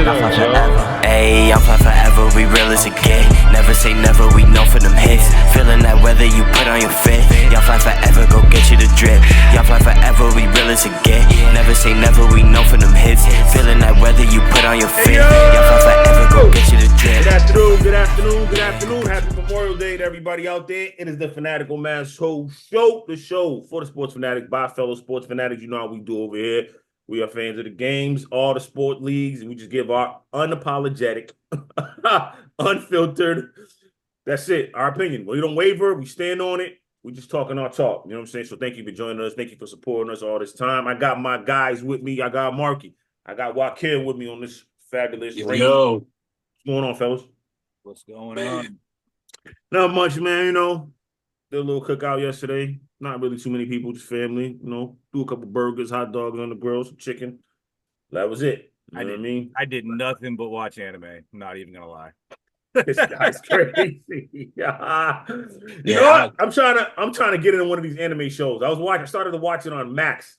shit Y'all fly up, Joe. forever. Ayy, y'all fly forever, we real as it get. Never say never, we know for them hits. Feeling that weather you put on your fit. Y'all fly forever, go get you the drip. Y'all fly forever, we real as it get. Never say never, we know for them hits. Feeling that weather you put on your fit. Y'all fly forever, go get you the drip. Good afternoon, good afternoon, good afternoon. Happy Memorial Day to everybody out there. It is the Fanatical Massholes show, the show for the sports fanatic by fellow sports fanatics. You know how we do over here. We are fans of the games, all the sport leagues, and we just give our unapologetic, unfiltered, that's it, our opinion. We don't waver, we stand on it. We just talking our talk. You know what I'm saying? So thank you for joining us. Thank you for supporting us all this time. I got my guys with me. I got Marky. I got Joaquin with me on this fabulous race. Yo. What's going on, fellas? What's going on? Not much, man. You know, did a little cookout yesterday. Not really too many people, just family. You know, do a couple burgers, hot dogs on the grill, some chicken. That was it. You know what I mean? I did nothing but watch anime. I'm not even gonna lie. This guy's crazy. You know what? I'm trying to get into one of these anime shows. I started to watch it on Max.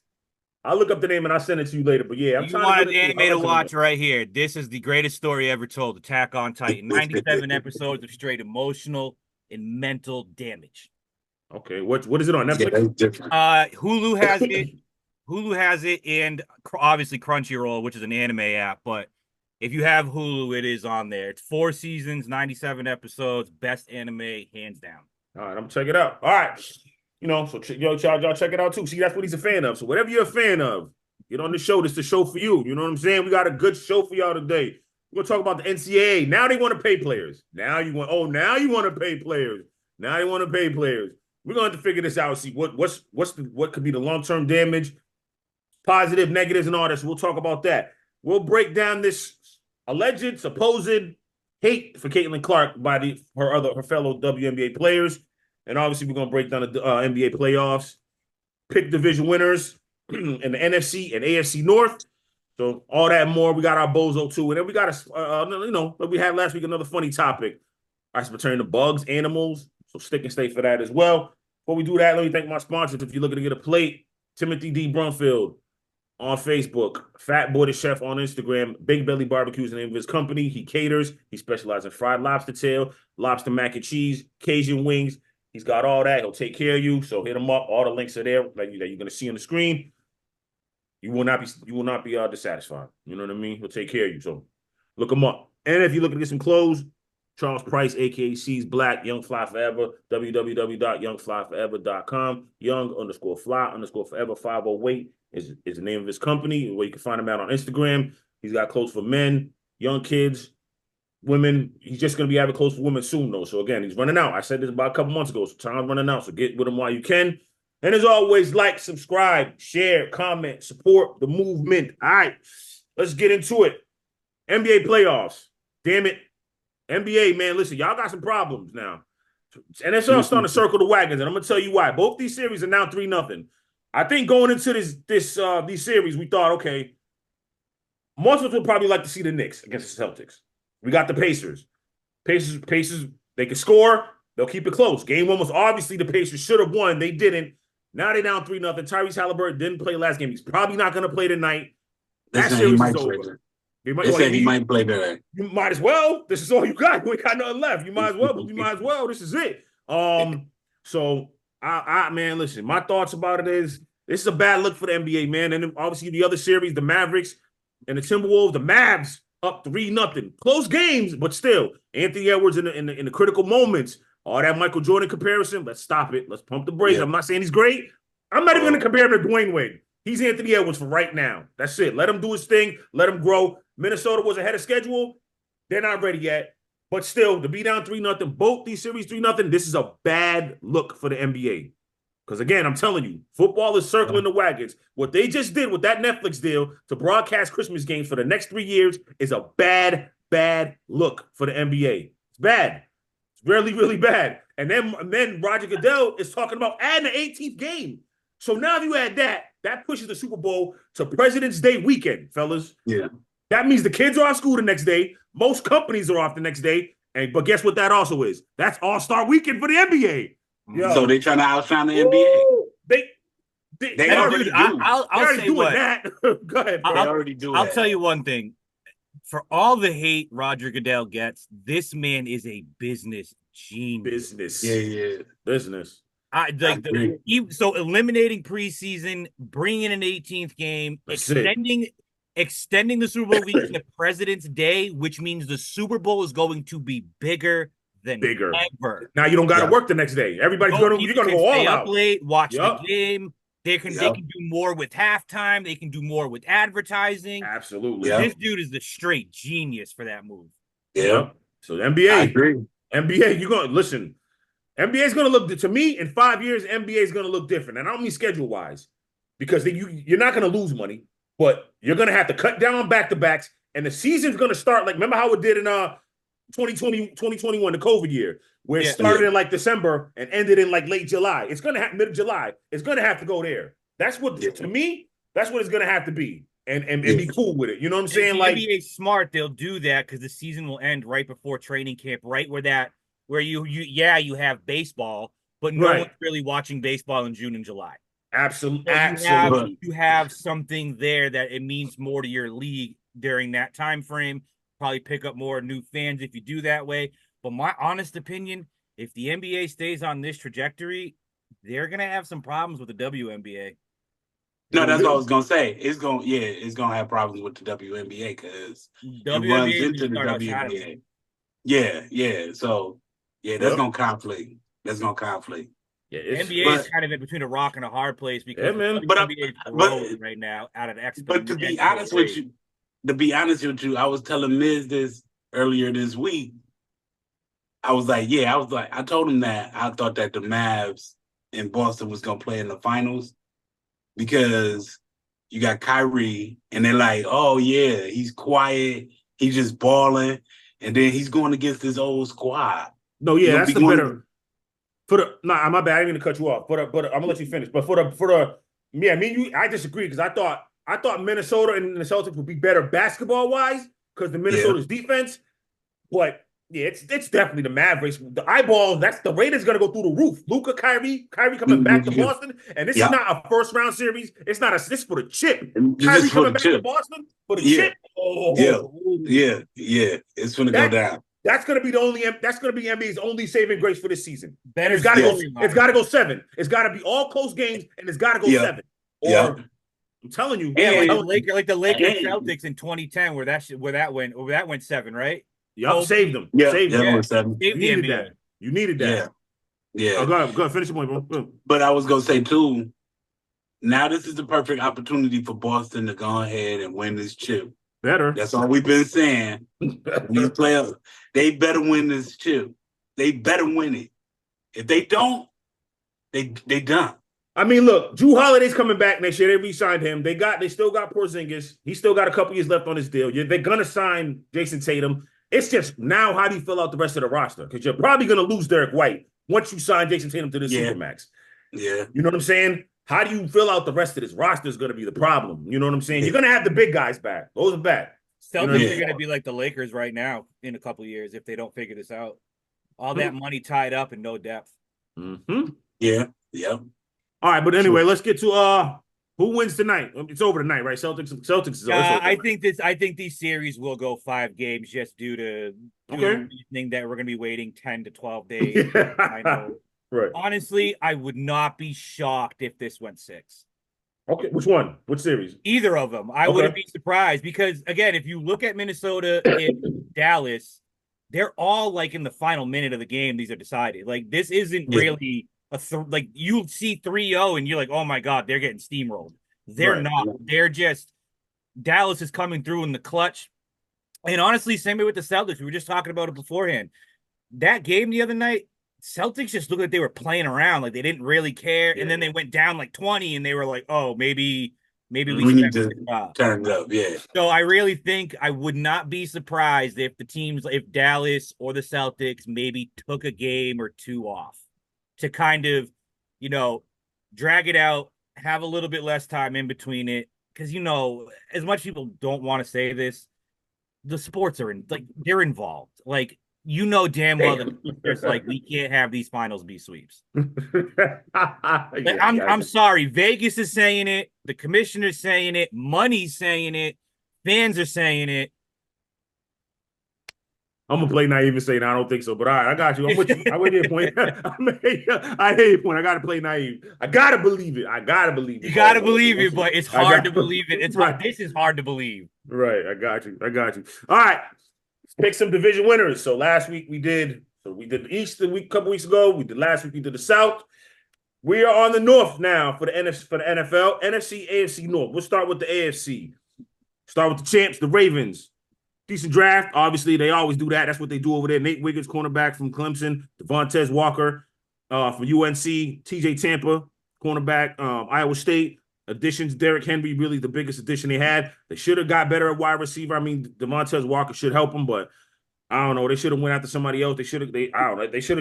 I'll look up the name and I'll send it to you later. But yeah, I'm trying to get anime to watch right here. This is the greatest story ever told. Attack on Titan. 97 episodes of straight emotional and mental damage. Okay, what is it on Netflix? Yeah, that's different. Hulu has it. Hulu has it, and obviously Crunchyroll, which is an anime app. But if you have Hulu, it is on there. It's 4 seasons, 97 episodes, best anime, hands down. All right, I'm gonna check it out. All right. You know, so y'all check it out too. See, that's what he's a fan of. So whatever you're a fan of, get on the show. This is the show for you. You know what I'm saying? We got a good show for y'all today. We're gonna talk about the NCAA. Now they want to pay players. Now you want to pay players. Now they want to pay players. We're gonna have to figure this out and see what could be the long-term damage, positive, negatives, and all this. So we'll talk about that. We'll break down this alleged, supposed hate for Caitlin Clark by her fellow WNBA players. And obviously, we're going to break down the NBA playoffs, pick division winners in the NFC and AFC North. So all that and more. We got our bozo too. And then we got, like we had last week, another funny topic. I returning to bugs, animals. So stick and stay for that as well. Before we do that, let me thank my sponsors. If you're looking to get a plate, Timothy D. Brunfield on Facebook, Fat Boy the Chef on Instagram, Big Belly Barbecues, the name of his company. He caters. He specializes in fried lobster tail, lobster mac and cheese, Cajun wings. He's got all that. He'll take care of you. So hit him up. All the links are there that you're going to see on the screen. You will not be dissatisfied. You know what I mean? He'll take care of you. So look him up. And if you're looking to get some clothes, Charles Price, aka C's Black, Young Fly Forever, www.youngflyforever.com. Young_fly_forever 508 is the name of his company, where you can find him out on Instagram. He's got clothes for men, young kids, women. He's just going to be having clothes for women soon, though. So, again, he's running out. I said this about a couple months ago, so time's running out. So get with him while you can. And as always, like, subscribe, share, comment, support the movement. All right, let's get into it. NBA playoffs. Damn it. NBA, man, listen, y'all got some problems now. NFL starting to circle the wagons, and I'm going to tell you why. Both these series are now 3-0. I think going into these series, we thought, okay, most of us would probably like to see the Knicks against the Celtics. We got the Pacers. Pacers, they can score. They'll keep it close. Game 1 was obviously the Pacers should have won. They didn't. Now they're down 3-0. Tyrese Halliburton didn't play last game. He's probably not going to play tonight. That series is over. He might play today. You might as well. This is all you got. You ain't got nothing left. You might as well. You might as well. This is it. So I man, listen. My thoughts about it is this is a bad look for the NBA, man. And then obviously the other series, the Mavericks and the Timberwolves, the Mavs up 3-0. Close games, but still, Anthony Edwards in the critical moments. All that Michael Jordan comparison. Let's stop it. Let's pump the brakes. Yeah. I'm not saying he's great. I'm not even going to compare him to Dwayne Wade. He's Anthony Edwards for right now. That's it. Let him do his thing. Let him grow. Minnesota was ahead of schedule. They're not ready yet. But still, to be down 3-0, both these series 3-0, this is a bad look for the NBA. Because, again, I'm telling you, football is circling the wagons. What they just did with that Netflix deal to broadcast Christmas games for the next 3 years is a bad, bad look for the NBA. It's bad. It's really, really bad. And then Roger Goodell is talking about adding an 18th game. So now if you add that, that pushes the Super Bowl to President's Day weekend, fellas. Yeah. That means the kids are off school the next day. Most companies are off the next day. But guess what that also is? That's All-Star Weekend for the NBA. Yo. So they trying to outshine the NBA. They already do. I'll say doing what. That. Go ahead. I'll tell you one thing. for all the hate Roger Goodell gets, this man is a business genius. Business. So eliminating preseason, bringing in an 18th game, extending the Super Bowl week to President's Day, which means the Super Bowl is going to be bigger than ever. Now you don't got to work the next day. You're gonna go all out. Up late, watch the game. They can do more with halftime. They can do more with advertising. Absolutely. This dude is the straight genius for that move. Yeah. So the NBA, I agree. NBA, you're gonna listen. NBA is gonna look to me in 5 years. NBA is gonna look different, and I don't mean schedule wise, because you're not gonna lose money, but you're gonna have to cut down on back to backs, and the season's gonna start like remember how it did in 2020, 2021, the COVID year, where it started in like December and ended in like late July. It's gonna have mid-July. It's gonna have to go there. That's what to me. That's what it's gonna have to be, and be cool with it. You know what I'm saying? Like NBA smart, they'll do that because the season will end right before training camp, right where you have baseball, but no one's really watching baseball in June and July. Absolutely. You have something there that it means more to your league during that time frame. Probably pick up more new fans if you do that way. But my honest opinion, if the NBA stays on this trajectory, they're gonna have some problems with the WNBA. No, that's what I was gonna say. It's gonna have problems with the WNBA because it runs into the WNBA. Yeah. So that's gonna conflict. That's gonna conflict. Yeah, NBA is kind of in between a rock and a hard place because the NBA is growing right now out of X. But to be honest with you, I was telling Miz this earlier this week. I told him that I thought that the Mavs in Boston was gonna play in the finals because you got Kyrie and they're like, oh yeah, he's quiet, he's just balling, and then he's going against his old squad. No, yeah, that's the better. My bad. I didn't mean to cut you off, but I'm gonna let you finish. But I disagree because I thought Minnesota and the Celtics would be better basketball wise because the Minnesota's defense. But yeah, it's definitely the Mavericks. The eyeballs, that's the Raiders gonna go through the roof. Luka, Kyrie coming back to Boston, and this is not a first round series. It's not this for the chip. Kyrie coming back to Boston for the chip. It's gonna go down. That's gonna be NBA's only saving grace for this season. It's gotta go 7. It's gotta be all close games, and it's gotta go 7. I'm telling you, like the Lakers Celtics in 2010, where that went 7, right? Yup, saved them. Saved them. You needed that. You needed that. Yeah. Oh, go ahead. Finish the point, bro. But I was gonna say too. Now this is the perfect opportunity for Boston to go ahead and win this chip. Better. That's all we've been saying. These players, they better win this chip. They better win it. If they don't, they done. I mean, look, Drew Holiday's coming back next year. They re-signed him. They still got Porzingis. He still got a couple years left on his deal. They're gonna sign Jason Tatum. It's just now, how do you fill out the rest of the roster? Because you're probably gonna lose Derek White once you sign Jason Tatum to the Supermax. Yeah. You know what I'm saying? How do you fill out the rest of this roster is going to be the problem. You know what I'm saying? You're going to have the big guys back. Those are back. Celtics are going to be like the Lakers right now in a couple of years if they don't figure this out. All that money tied up and no depth. Mm-hmm. Yeah. All right, but anyway, let's get to who wins tonight. It's over tonight, right? Celtics is over. I think these series will go 5 games just due to reasoning that we're going to be waiting 10 to 12 days. I know. Right. Honestly, I would not be shocked if this went 6. Okay, which one? Which series? Either of them. I wouldn't be surprised because, again, if you look at Minnesota and Dallas, they're all like in the final minute of the game. These are decided. Like this isn't really like you see 3-0 and you're like, oh my God, they're getting steamrolled. They're not. They're just Dallas is coming through in the clutch. And honestly, same way with the Celtics. We were just talking about it beforehand. That game the other night, Celtics just looked like they were playing around, like they didn't really care, and then they went down like 20, and they were like, "Oh, maybe we need to turn it up." Yeah. So I really think I would not be surprised if if Dallas or the Celtics maybe took a game or 2 off to kind of, drag it out, have a little bit less time in between it, because as much people don't want to say this, the sports are they're involved, like. Damn well that it's like we can't have these finals be sweeps. I'm sorry. Vegas is saying it. The commissioner's saying it. Money's saying it. Fans are saying it. I'm gonna play naive and say, no, I don't think so. But all right, I got you. I'm with you. I with your point. I hear your point. I gotta play naive. I gotta believe it. I gotta believe it. You gotta believe it, but it's hard to believe it. It's hard. This is hard to believe. Right. I got you. All right. Let's pick some division winners. So last week we did the East a couple weeks ago. Last week we did the South. We are on the North now for the NFL. NFC, AFC North. We'll start with the AFC. Start with the champs, the Ravens. Decent draft. Obviously, they always do that. That's what they do over there. Nate Wiggins, cornerback from Clemson. Devontae Walker from UNC. TJ Tampa, cornerback, Iowa State. Additions, Derrick Henry, really the biggest addition they had. They should have got better at wide receiver. I mean, Devontae Walker should help them, but I don't know. They should have went after somebody else. They should have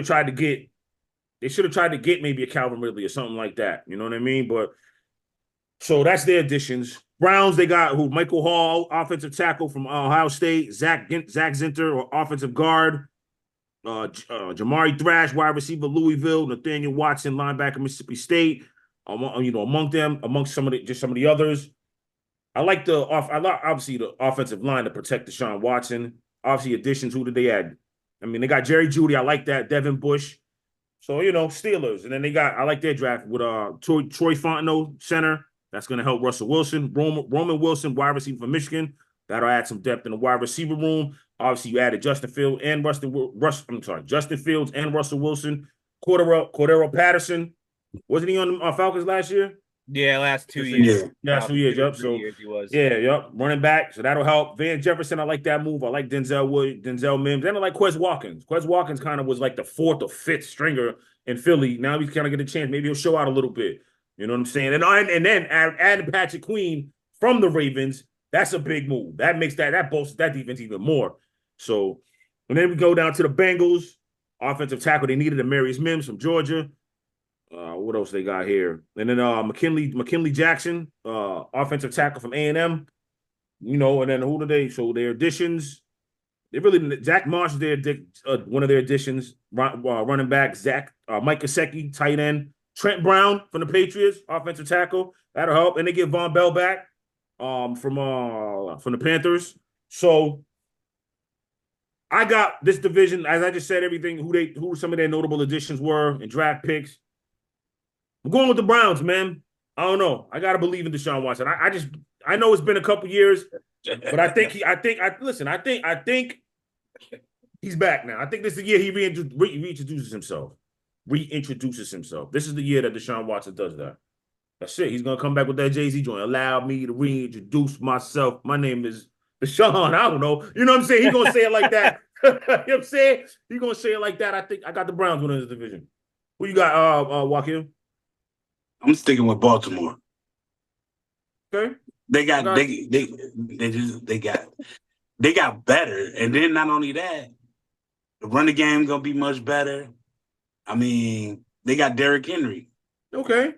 tried to get maybe a Calvin Ridley or something like that. You know what I mean? But so that's their additions. Browns, they got Michael Hall, offensive tackle from Ohio State, Zach Zinter, or offensive guard, Jamari Thrash, wide receiver, Louisville, Nathaniel Watson, linebacker, Mississippi State. Amongst some of the others. Obviously the offensive line to protect Deshaun Watson. Obviously additions. Who did they add? I mean, they got Jerry Jeudy. I like that. Devin Bush. So Steelers, and then I like their draft with Troy Fontenot, center. That's going to help Russell Wilson. Roman Wilson, wide receiver from Michigan. That'll add some depth in the wide receiver room. Obviously, you added Justin Fields and Russell Wilson. Cordero Patterson. Wasn't he on Falcons last year? Yeah, last 2 years. Yeah, 2 years. Yep. So he was. Yeah, yep. Running back. So that'll help. Van Jefferson, I like that move. I like Denzel Mims. And I like Quez Watkins. Quez Watkins kind of was like the fourth or fifth stringer in Philly. Now he's kind of get a chance. Maybe he'll show out a little bit. You know what I'm saying? And then adding Patrick Queen from the Ravens, that's a big move. That makes that bolsters that defense even more. So, and then we go down to the Bengals. Offensive tackle, they needed Amarius Mims from Georgia. What else they got here? And then McKinley Jackson, offensive tackle from A&M. And then who do they? So their additions, Zach Marsh is one of their additions. Running back Mike Gesicki, tight end. Trent Brown from the Patriots, offensive tackle. That'll help. And they get Von Bell back from the Panthers. So I got this division, as I just said, everything, who some of their notable additions were and draft picks. I'm going with the Browns, man. I don't know. I gotta believe in Deshaun Watson. I know it's been a couple years, but I think he's back now. I think this is the year he reintroduces himself. This is the year that Deshaun Watson does that. That's it. He's gonna come back with that Jay-Z joint. Allow me to reintroduce myself. My name is Deshaun. I don't know. You know what I'm saying? He's gonna say it like that. You know what I'm saying? He's gonna say it like that. I think I got the Browns winning this division. Who you got, Joaquin? I'm sticking with Baltimore. Okay. They got better. And then not only that, the running game gonna be much better. I mean, they got Derrick Henry. Okay.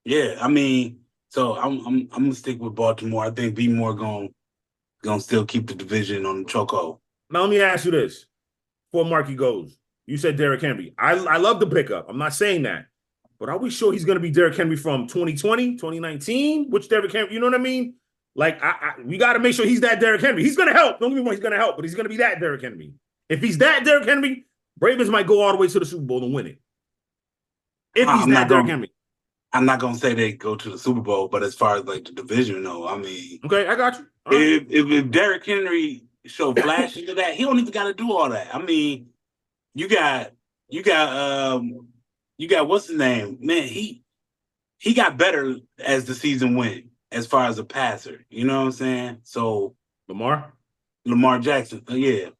Yeah, I mean, so I'm gonna stick with Baltimore. I think B More gonna still keep the division on the chokehold. Now let me ask you this. Before Marky goes, you said Derrick Henry. I love the pickup. I'm not saying that. But are we sure he's going to be Derrick Henry from 2020, 2019? Which Derrick Henry, you know what I mean? Like, we got to make sure he's that Derrick Henry. He's going to help. Don't get me wrong, he's going to help, but he's going to be that Derrick Henry. If he's that Derrick Henry, Ravens might go all the way to the Super Bowl and win it. If he's that Derrick Henry. I'm not going to say they go to the Super Bowl, but as far as like the division, no. I mean. Okay, I got you. Right. If Derrick Henry show flashes of that, he don't even got to do all that. I mean, you got what's his name? Man, he got better as the season went as far as a passer. You know what I'm saying? So Lamar Jackson, yeah.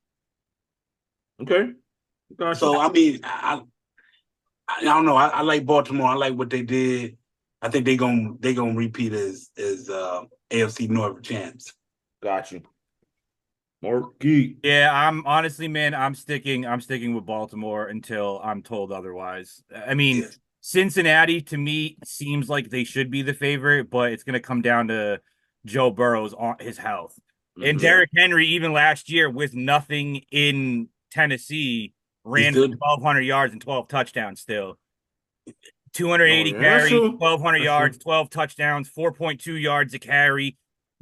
Okay. Gotcha. So I mean, I don't know. I like Baltimore. I like what they did. I think they gonna repeat as AFC North champs. Got you. Marky. Yeah, I'm sticking with Baltimore until I'm told otherwise. I mean, Cincinnati to me seems like they should be the favorite, but it's going to come down to Joe Burrow's his health. And Derrick Henry, even last year with nothing in Tennessee, ran 1,200 yards and 12 touchdowns still. 280 carries, 1,200 yards, 12 touchdowns, 4.2 yards a carry,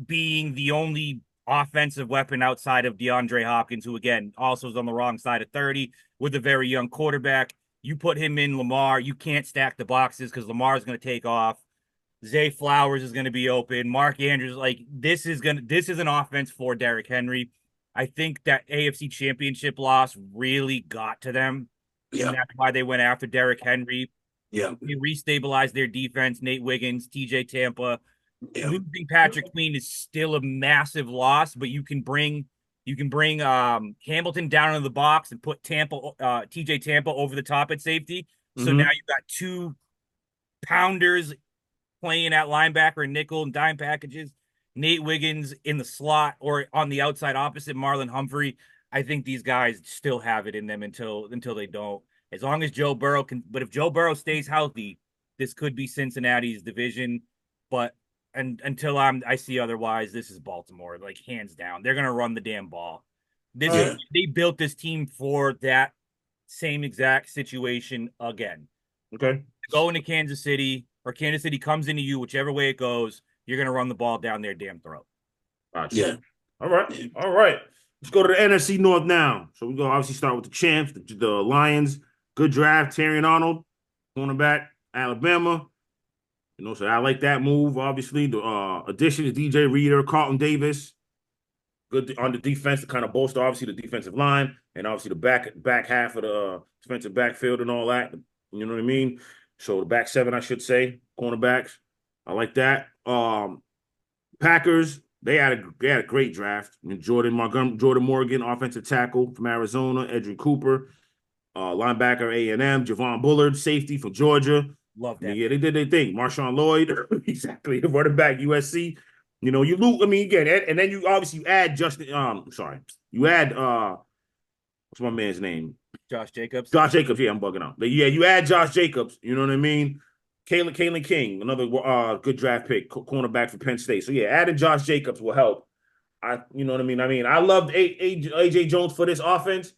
being the only offensive weapon outside of DeAndre Hopkins, who again also is on the wrong side of 30 with a very young quarterback. You put him in Lamar, you can't stack the boxes because Lamar is going to take off. Zay Flowers is going to be open. Mark Andrews, like this is an offense for Derrick Henry. I think that AFC Championship loss really got to them. Yeah. And that's why they went after Derrick Henry. Yeah. They restabilized their defense. Nate Wiggins, TJ Tampa. Yeah. Losing Patrick Queen is still a massive loss, but you can bring Hamilton down into the box and put TJ Tampa over the top at safety. So now you've got 2 pounders playing at linebacker and nickel and dime packages. Nate Wiggins in the slot or on the outside opposite Marlon Humphrey. I think these guys still have it in them until they don't. As long as Joe Burrow can, but if Joe Burrow stays healthy, this could be Cincinnati's division. But until I see otherwise, this is Baltimore, like hands down. They're gonna run the damn ball. They built this team for that same exact situation again. Okay. Go into Kansas City, or Kansas City comes into you, whichever way it goes, you're gonna run the ball down their damn throat. Gotcha. Yeah. All right. Let's go to the NFC North now. So we're gonna obviously start with the champs, the Lions. Good draft, Terrion Arnold, cornerback, Alabama. You know, so I like that move. Obviously, the addition to DJ Reader, Carlton Davis, good on the defense to kind of bolster obviously the defensive line and obviously the back half of the defensive backfield and all that. You know what I mean? So the back 7, I should say, cornerbacks. I like that. Packers, they had a great draft. I mean, Jordan Morgan, offensive tackle from Arizona, Edrin Cooper, linebacker A&M, Javon Bullard, safety from Georgia. Love that. Yeah, they did their thing. Marshawn Lloyd, exactly, running back USC. You know, you lose. I mean, again, and then you add Justin. You add what's my man's name? Josh Jacobs. Josh Jacobs. Yeah, I'm bugging out. But yeah, you add Josh Jacobs. You know what I mean? Kalen King, another good draft pick, cornerback for Penn State. So yeah, adding Josh Jacobs will help. You know what I mean? I loved AJ Jones for this offense,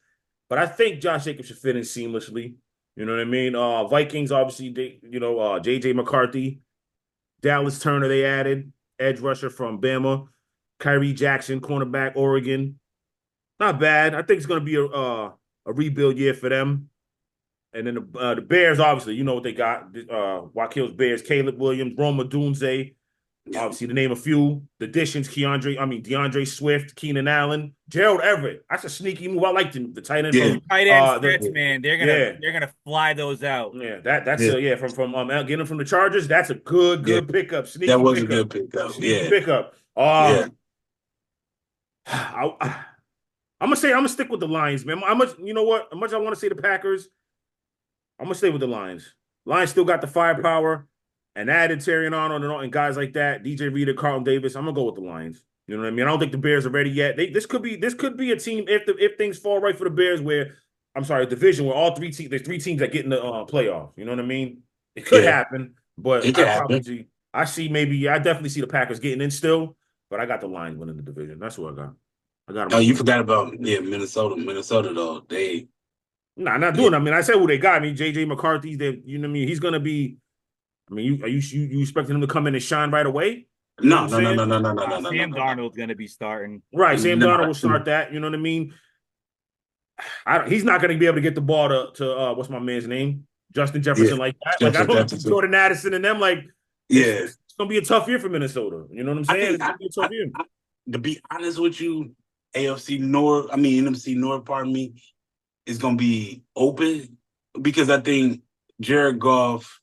but I think Josh Jacobs should fit in seamlessly. You know what I mean? Vikings, obviously, JJ McCarthy, Dallas Turner, they added, edge rusher from Bama, Kyrie Jackson, cornerback, Oregon. Not bad. I think it's going to be a rebuild year for them. And then the Bears, obviously, you know what they got. Wakil's Bears, Caleb Williams, Roma Dunze, obviously to name a few. The additions, DeAndre Swift, Keenan Allen, Gerald Everett. That's a sneaky move. I like the tight end. Yeah. Tight end sets, man. They're gonna fly those out. Yeah, that's from getting them from the Chargers. That's a good pickup. Sneaky that was pickup. A good pickup. Sneaky pickup. I'm gonna stick with the Lions, man. You know what? How much I want to say the Packers. I'm gonna stay with the Lions. Lions still got the firepower, and added Terrion Arnold and guys like that. DJ Reader, Carlton Davis. I'm gonna go with the Lions. You know what I mean? I don't think the Bears are ready yet. This could be a team if things fall right for the Bears. A division where all 3 teams. There's 3 teams that get in the playoff. You know what I mean? It could happen, but I definitely see the Packers getting in still. But I got the Lions winning the division. That's what I got. Oh, you forgot about Minnesota. Minnesota though, they. Nah, not doing. I mean, I said who they got. I mean, JJ McCarthy. You know what I mean? He's gonna be. I mean, you expecting him to come in and shine right away? No. Sam Darnold's gonna be starting. Right, Sam Darnold will start that. You know what I mean? He's not gonna be able to get the ball to what's my man's name? Justin Jefferson like that. Like I don't Jordan Addison and them. Like it's gonna be a tough year for Minnesota. You know what I'm saying? It's gonna be a tough year. To be honest with you, NFC North, pardon me, is going to be open because I think Jared Goff,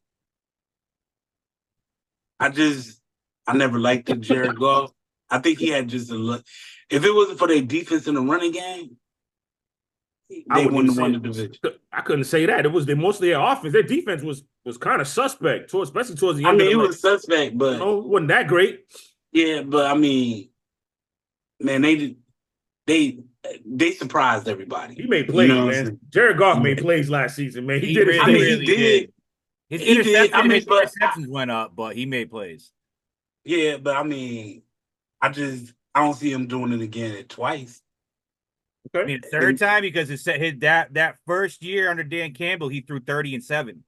I never liked the Jared Goff. I think he had just a look. If it wasn't for their defense in the running game, they wouldn't have won the division. I couldn't say that. It was mostly their offense. Their defense was kind of suspect, especially towards the end. I mean, it was suspect, but it wasn't that great. Yeah, but I mean, man, they surprised everybody. He made plays, man. Jared Goff made plays last season, man. He did. He did. His interceptions went up, but he made plays. Yeah, but I mean, I don't see him doing it again twice. Okay. I mean, third time because that first year under Dan Campbell, he threw 30 and 7.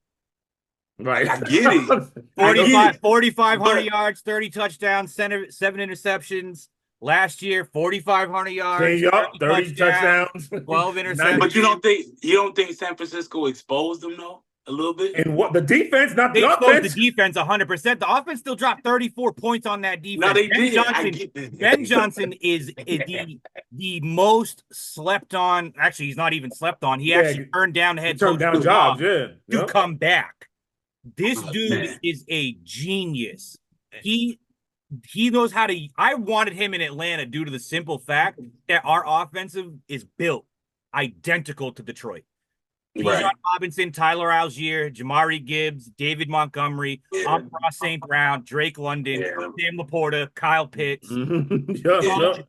Right, I get it. 4,500 yards, 30 touchdowns, 7 interceptions. Last year, 4,500 yards, Change up, 30 touchdowns, 12 interceptions. But you don't think San Francisco exposed them though a little bit? And what the defense, not They the exposed offense. the defense 100%. The offense still dropped 34 points on that defense. No, they did. Ben Johnson is the most slept on. Actually, he's not even slept on. He actually turned down head coach jobs, to come back. This dude man. is a genius. He knows how to. I wanted him in Atlanta due to the simple fact that our offensive is built identical to Detroit. Bijan Robinson, Tyler Algier, Jamari Gibbs, David Montgomery, Amon St. Brown, Drake London, Sam Laporta, Kyle Pitts.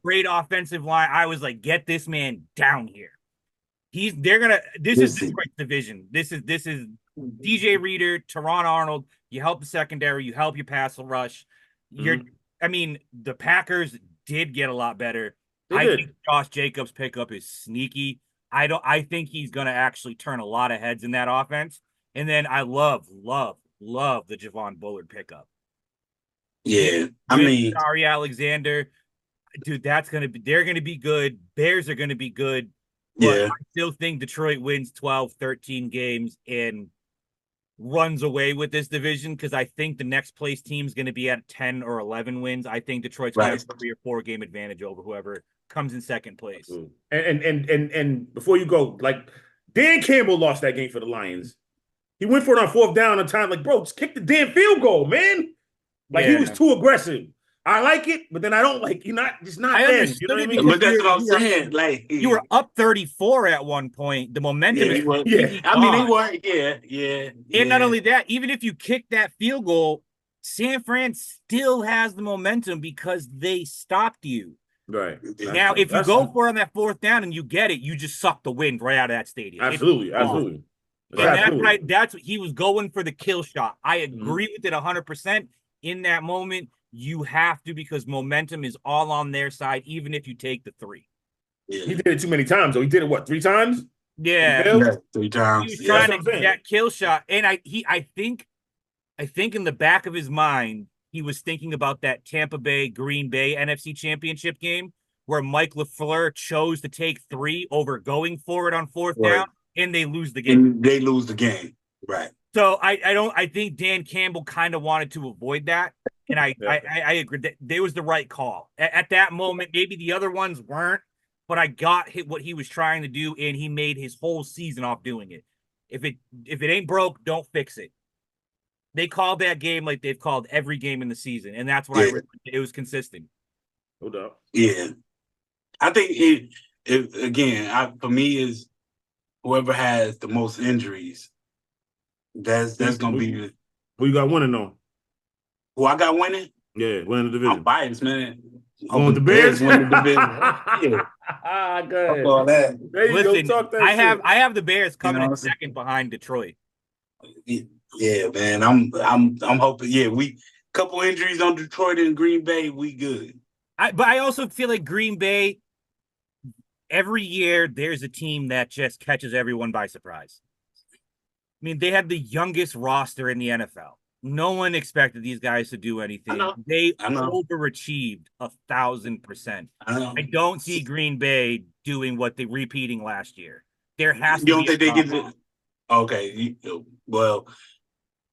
Great offensive line. I was like, get this man down here. This is Detroit's division. This is DJ Reader, Teron Arnold. You help the secondary, you help your pass rush. The Packers did get a lot better. I think Josh Jacobs' pickup is sneaky. I think he's going to actually turn a lot of heads in that offense. And then I love the Javon Bullard pickup. Yeah. Ari Alexander, dude, they're going to be good. Bears are going to be good. But I still think Detroit wins 12, 13 games and runs away with this division because I think the next place team is going to be at 10 or 11 wins. I think Detroit's going to have a 3 or 4 game advantage over whoever comes in second place. And before you go, like Dan Campbell lost that game for the Lions. He went for it on 4th down on time. Like, bro, just kick the damn field goal, man. Like he was too aggressive. I like it, but then I don't like. You're not just not. I understood, you know what I mean? But that's what I'm saying. Like you were up 34 at one point. The momentum. They were. Yeah. And not only that, even if you kick that field goal, San Fran still has the momentum because they stopped you. Right. Now, if you go for it on that 4th down and you get it, you just suck the wind right out of that stadium. Absolutely. And that's right. That's what he was going for, the kill shot. I agree with it 100%. In that moment, you have to, because momentum is all on their side, even if you take the 3. Yeah. He did it too many times. So he did it, what, 3 times? Yeah. 3 times. He was trying to get that kill shot. And I think in the back of his mind, he was thinking about that Tampa Bay, Green Bay NFC Championship game where Mike LaFleur chose to take 3 over going for it on 4th down, and they lose the game. Right. So I think Dan Campbell kind of wanted to avoid that. And I agree that there was the right call. At that moment, maybe the other ones weren't, but I got what he was trying to do, and he made his whole season off doing it. If it ain't broke, don't fix it. They called that game like they've called every game in the season, and that's what it was consistent. No doubt. Yeah. I think it again, for me, is whoever has the most injuries, that's going to be who you got winning though? Who I got winning? Yeah, winning the division. I'm biased, man. Going the Bears? Winning the division. Yeah. Good. All that. Listen, I have the Bears coming in second behind Detroit. Yeah, man. I'm hoping. Yeah, couple injuries on Detroit and Green Bay, we good. But I also feel like Green Bay, every year there's a team that just catches everyone by surprise. I mean, they had the youngest roster in the NFL. No one expected these guys to do anything. They overachieved 1,000%. I don't see Green Bay doing what they repeating last year. There has to be. You don't think they get it? Okay, well,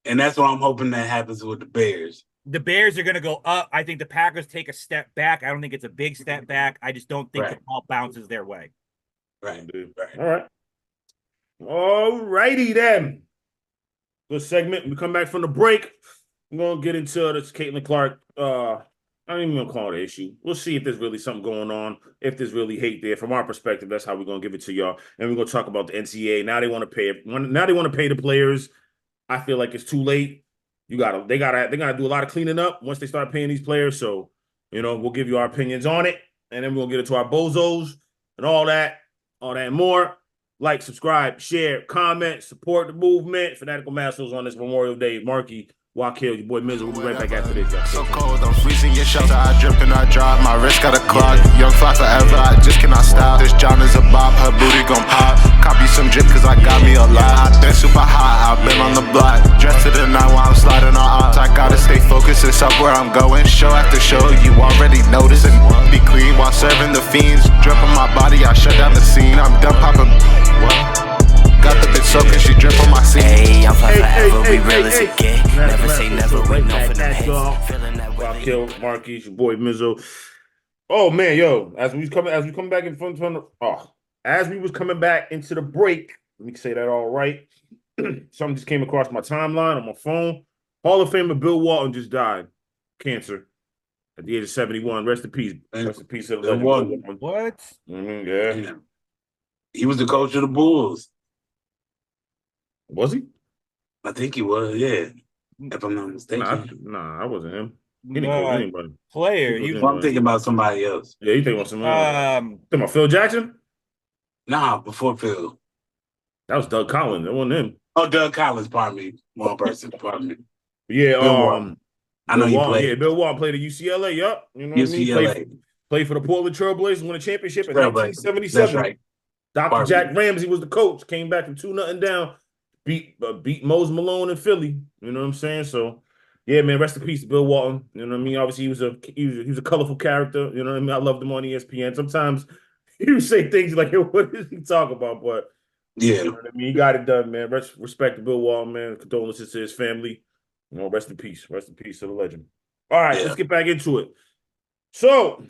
and that's what I'm hoping that happens with the Bears. The Bears are going to go up. I think the Packers take a step back. I don't think it's a big step back. I just don't think the ball bounces their way. Right. All right. All righty then. Good segment. We come back from the break. I'm going to get into this Caitlin Clark. I don't even want to call it an issue. We'll see if there's really something going on, if there's really hate there. From our perspective, that's how we're going to give it to y'all. And we're going to talk about the NCAA. Now they want to pay. Now they want to pay the players. I feel like it's too late. They gotta do a lot of cleaning up once they start paying these players. So, we'll give you our opinions on it, and then we'll get into our bozos and all that and more. Like, subscribe, share, comment, support the movement. Fanatical Massholes on this Memorial Day. Marky, Wakil, your boy Mizzle. We'll be right back after this. So cold, I'm freezing your shelter. I drip and I drop. My wrist got a clog. Young fly forever, I just cannot stop. This John is a bop, her booty gon' pop. Copy some drip cause I got me a lot. I've been super hot, I've been on the block. Dressed to the night while I'm sliding on odds. I gotta stay focused. emphasis of where I'm going. Show after show, you already notice. And be clean while serving the fiends. Drip on my body, I shut down the scene. I'm done popping. Got the bitch soaking, she drip on my seat. Hey, I'm fly forever, we real as it get. Never say never, we know for them hits. Feeling that way. Rock Hill, Marquis, your boy Mizzo. Oh man, yo, as we come back in front of as we was coming back into the break, let me say that all right. Something just came across my timeline on my phone. Hall of Famer Bill Walton just died. Cancer. At the age of 71. Rest in peace. Rest in peace to the legend. What? Yeah. He was the coach of the Bulls. Was he? I think he was, yeah. If I'm not mistaken. Nah, I wasn't him. He didn't coach anybody. Player. I'm thinking about somebody else. Yeah, you think about somebody else. Think about Phil Jackson? Nah, before Phil. That was Doug Collins. That wasn't him. Oh, Doug Collins, pardon me. One person, pardon me. Yeah, I know he played. Yeah, Bill Walton played at UCLA, yup. You know what UCLA. I mean? Played for the Portland Trailblazers, won a championship in 1977. That's right. Dr. Jack Ramsey was the coach. Came back from 2-0 down. Beat Mose Malone in Philly. You know what I'm saying? So, yeah, man, rest in peace to Bill Walton. You know what I mean? Obviously, he was a colorful character. You know what I mean? I loved him on ESPN. Sometimes he would say things like, "Yo, what is he talking about?" But yeah, you know what I mean? He got it done, man. Respect to Bill Walton, man. Condolences to his family. You know, rest in peace. Rest in peace to the legend. All right, let's get back into it. So,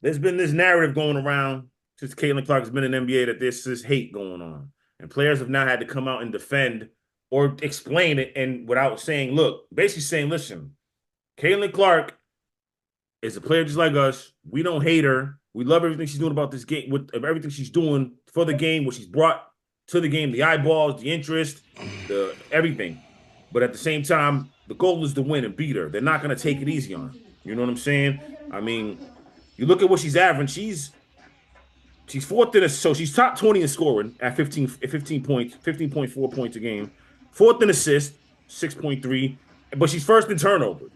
there's been this narrative going around since Caitlin Clark has been in the NBA that there's this hate going on. And players have now had to come out and defend or explain it, and without saying, look, basically saying, listen, Caitlin Clark is a player just like us. We don't hate her. We love everything she's doing about this game, with everything she's doing for the game, what she's brought to the game, the eyeballs, the interest, the everything. But at the same time, the goal is to win and beat her. They're not going to take it easy on her. You know what I'm saying? I mean, you look at what she's averaging. She's fourth in so she's top 20 in scoring at 15 points, 15.4 points a game. Fourth in assists, 6.3. But she's first in turnovers.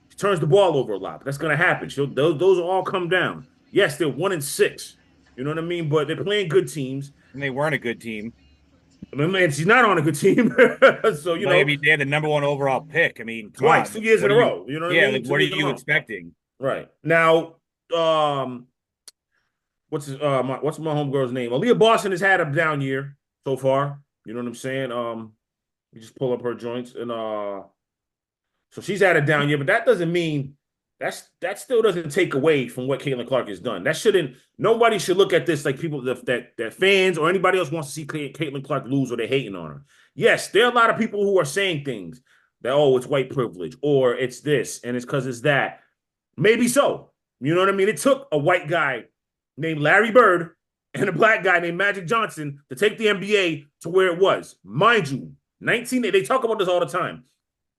She turns the ball over a lot. But that's going to happen. Those will all come down. Yes, they're 1-6. You know what I mean? But they're playing good teams. And they weren't a good team. And she's not on a good team. So, you know. Maybe they had the number 1 overall pick. I mean, twice, 2 years in a row. You know what I mean? Like, what are you expecting? Right. Now, what's my homegirl's name? Aaliyah Boston has had a down year so far. You know what I'm saying? You just pull up her joints and so she's had a down year, but that doesn't mean that still doesn't take away from what Caitlin Clark has done. Nobody should look at this like people that fans or anybody else wants to see Caitlin Clark lose or they're hating on her. Yes, there are a lot of people who are saying things that, oh, it's white privilege or it's this and it's because it's that. Maybe so. You know what I mean? It took a white guy named Larry Bird and a black guy named Magic Johnson to take the NBA to where it was. Mind you, they talk about this all the time.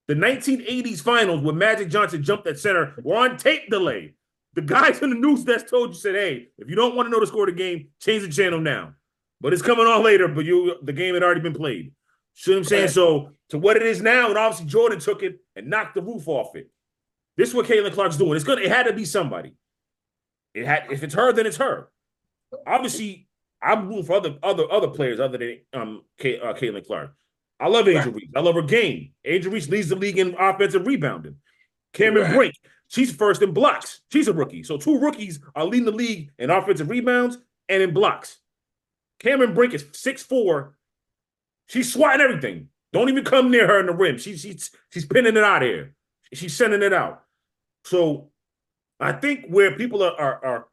The 1980s finals where Magic Johnson jumped at center were on tape delay. The guys in the news desk told you, said, hey, if you don't want to know the score of the game, change the channel now. But it's coming on later, but the game had already been played. See what I'm saying? So to what it is now, and obviously Jordan took it and knocked the roof off it. This is what Caitlin Clark's doing. It had to be somebody. If it's her, then it's her. Obviously, I'm rooting for other players other than Caitlin Clark. I love Angel Reese. I love her game. Angel Reese leads the league in offensive rebounding. Cameron Brink, she's first in blocks. She's a rookie. So 2 rookies are leading the league in offensive rebounds and in blocks. Cameron Brink is 6'4". She's swatting everything. Don't even come near her in the rim. She's pinning it out of here. She's sending it out. So I think where people are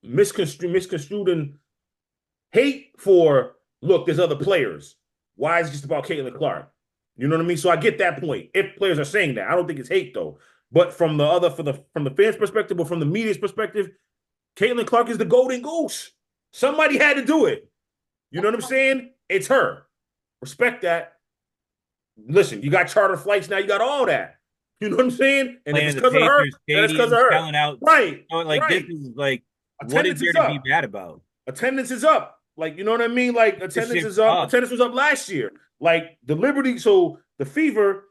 misconstruing hate for, look, there's other players. Why is it just about Caitlin Clark? You know what I mean? So I get that point. If players are saying that, I don't think it's hate though. But from the fans' perspective or from the media's perspective, Caitlin Clark is the golden goose. Somebody had to do it. You know what I'm saying? It's her. Respect that. Listen, you got charter flights now. You got all that. You know what I'm saying? And if it's because of her, that's because of her. Out, right. This is like, what is there to be bad about? Attendance is up. Like, you know what I mean? Like, attendance is up. Attendance was up last year. Like, the Liberty, so the Fever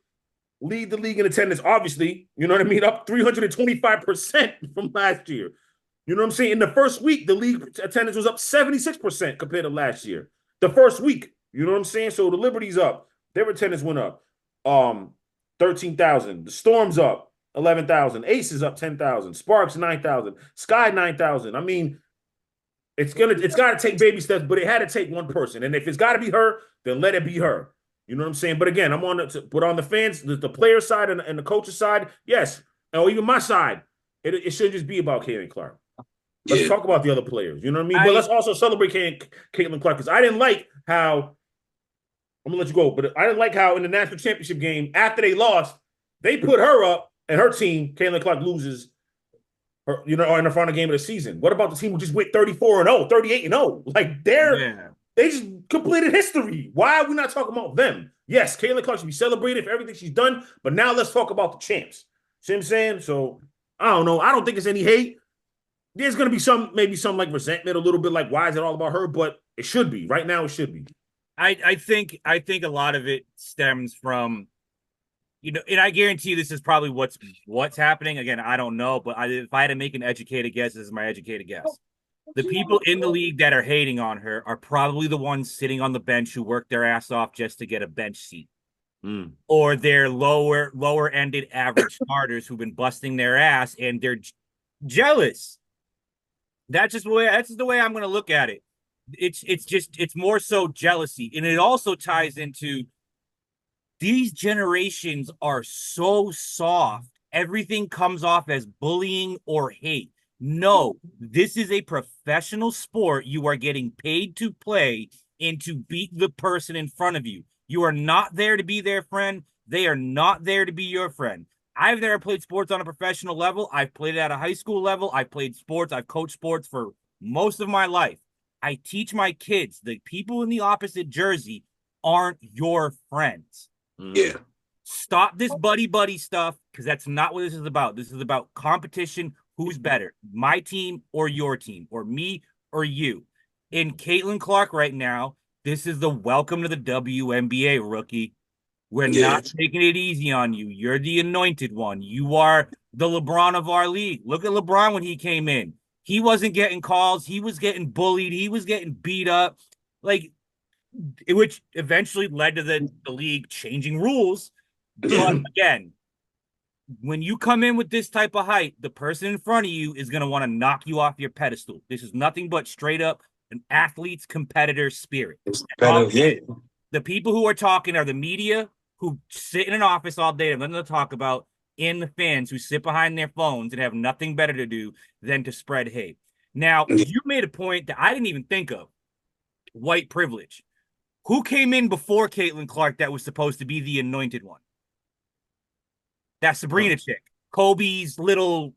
lead the league in attendance, obviously. You know what I mean? Up 325% from last year. You know what I'm saying? In the first week, the league attendance was up 76% compared to last year. The first week. You know what I'm saying? So the Liberty's up. Their attendance went up. 13,000. The Storm's up 11,000. Ace is up 10,000. Sparks 9,000. Sky 9,000. I mean, it's got to take baby steps, but it had to take one person. And if it's got to be her, then let it be her. You know what I'm saying? But again, I'm on the fans, the player side and the coach's side, yes, or even my side, it shouldn't just be about Caitlin Clark. Let's talk about the other players. You know what I mean? But let's also celebrate Caitlin Clark, because I didn't like how I'm gonna let you go, but I didn't like how in the national championship game after they lost, they put her up and her team, Caitlin Clark, loses. Her, in the final game of the season. What about the team who just went 34-0, 38-0? Like they just completed history. Why are we not talking about them? Yes, Caitlin Clark should be celebrated for everything she's done, but now let's talk about the champs. See what I'm saying? So I don't know. I don't think it's any hate. There's gonna be maybe some like resentment, a little bit like why is it all about her? But it should be. Right now, it should be. I think a lot of it stems from, and I guarantee you this is probably what's happening. Again, I don't know, but if I had to make an educated guess, this is my educated guess. The people in the league that are hating on her are probably the ones sitting on the bench who work their ass off just to get a bench seat. Or they're lower-ended average starters who've been busting their ass and they're jealous. That's just the way I'm going to look at it. It's more so jealousy. And it also ties into these generations are so soft. Everything comes off as bullying or hate. No, this is a professional sport. You are getting paid to play and to beat the person in front of you. You are not there to be their friend. They are not there to be your friend. I've never played sports on a professional level. I've played it at a high school level. I've played sports. I've coached sports for most of my life. I teach my kids the people in the opposite jersey aren't your friends. Yeah. Stop this buddy stuff, because that's not what this is about. This is about competition. Who's better, my team or your team, or me or you? In Caitlin Clark right now, this is the welcome to the WNBA, rookie. We're not taking it easy on you. You're the anointed one. You are the LeBron of our league. Look at LeBron when he came in. He wasn't getting calls. He was getting bullied. He was getting beat up, which eventually led to the league changing rules. But again, when you come in with this type of height, the person in front of you is going to want to knock you off your pedestal. This is nothing but straight up an athlete's competitor spirit. The people who are talking are the media who sit in an office all day and nothing to talk about, and the fans who sit behind their phones and have nothing better to do than to spread hate. Now, you made a point that I didn't even think of. White privilege. Who came in before Caitlin Clark that was supposed to be the anointed one? That Sabrina chick. Kobe's little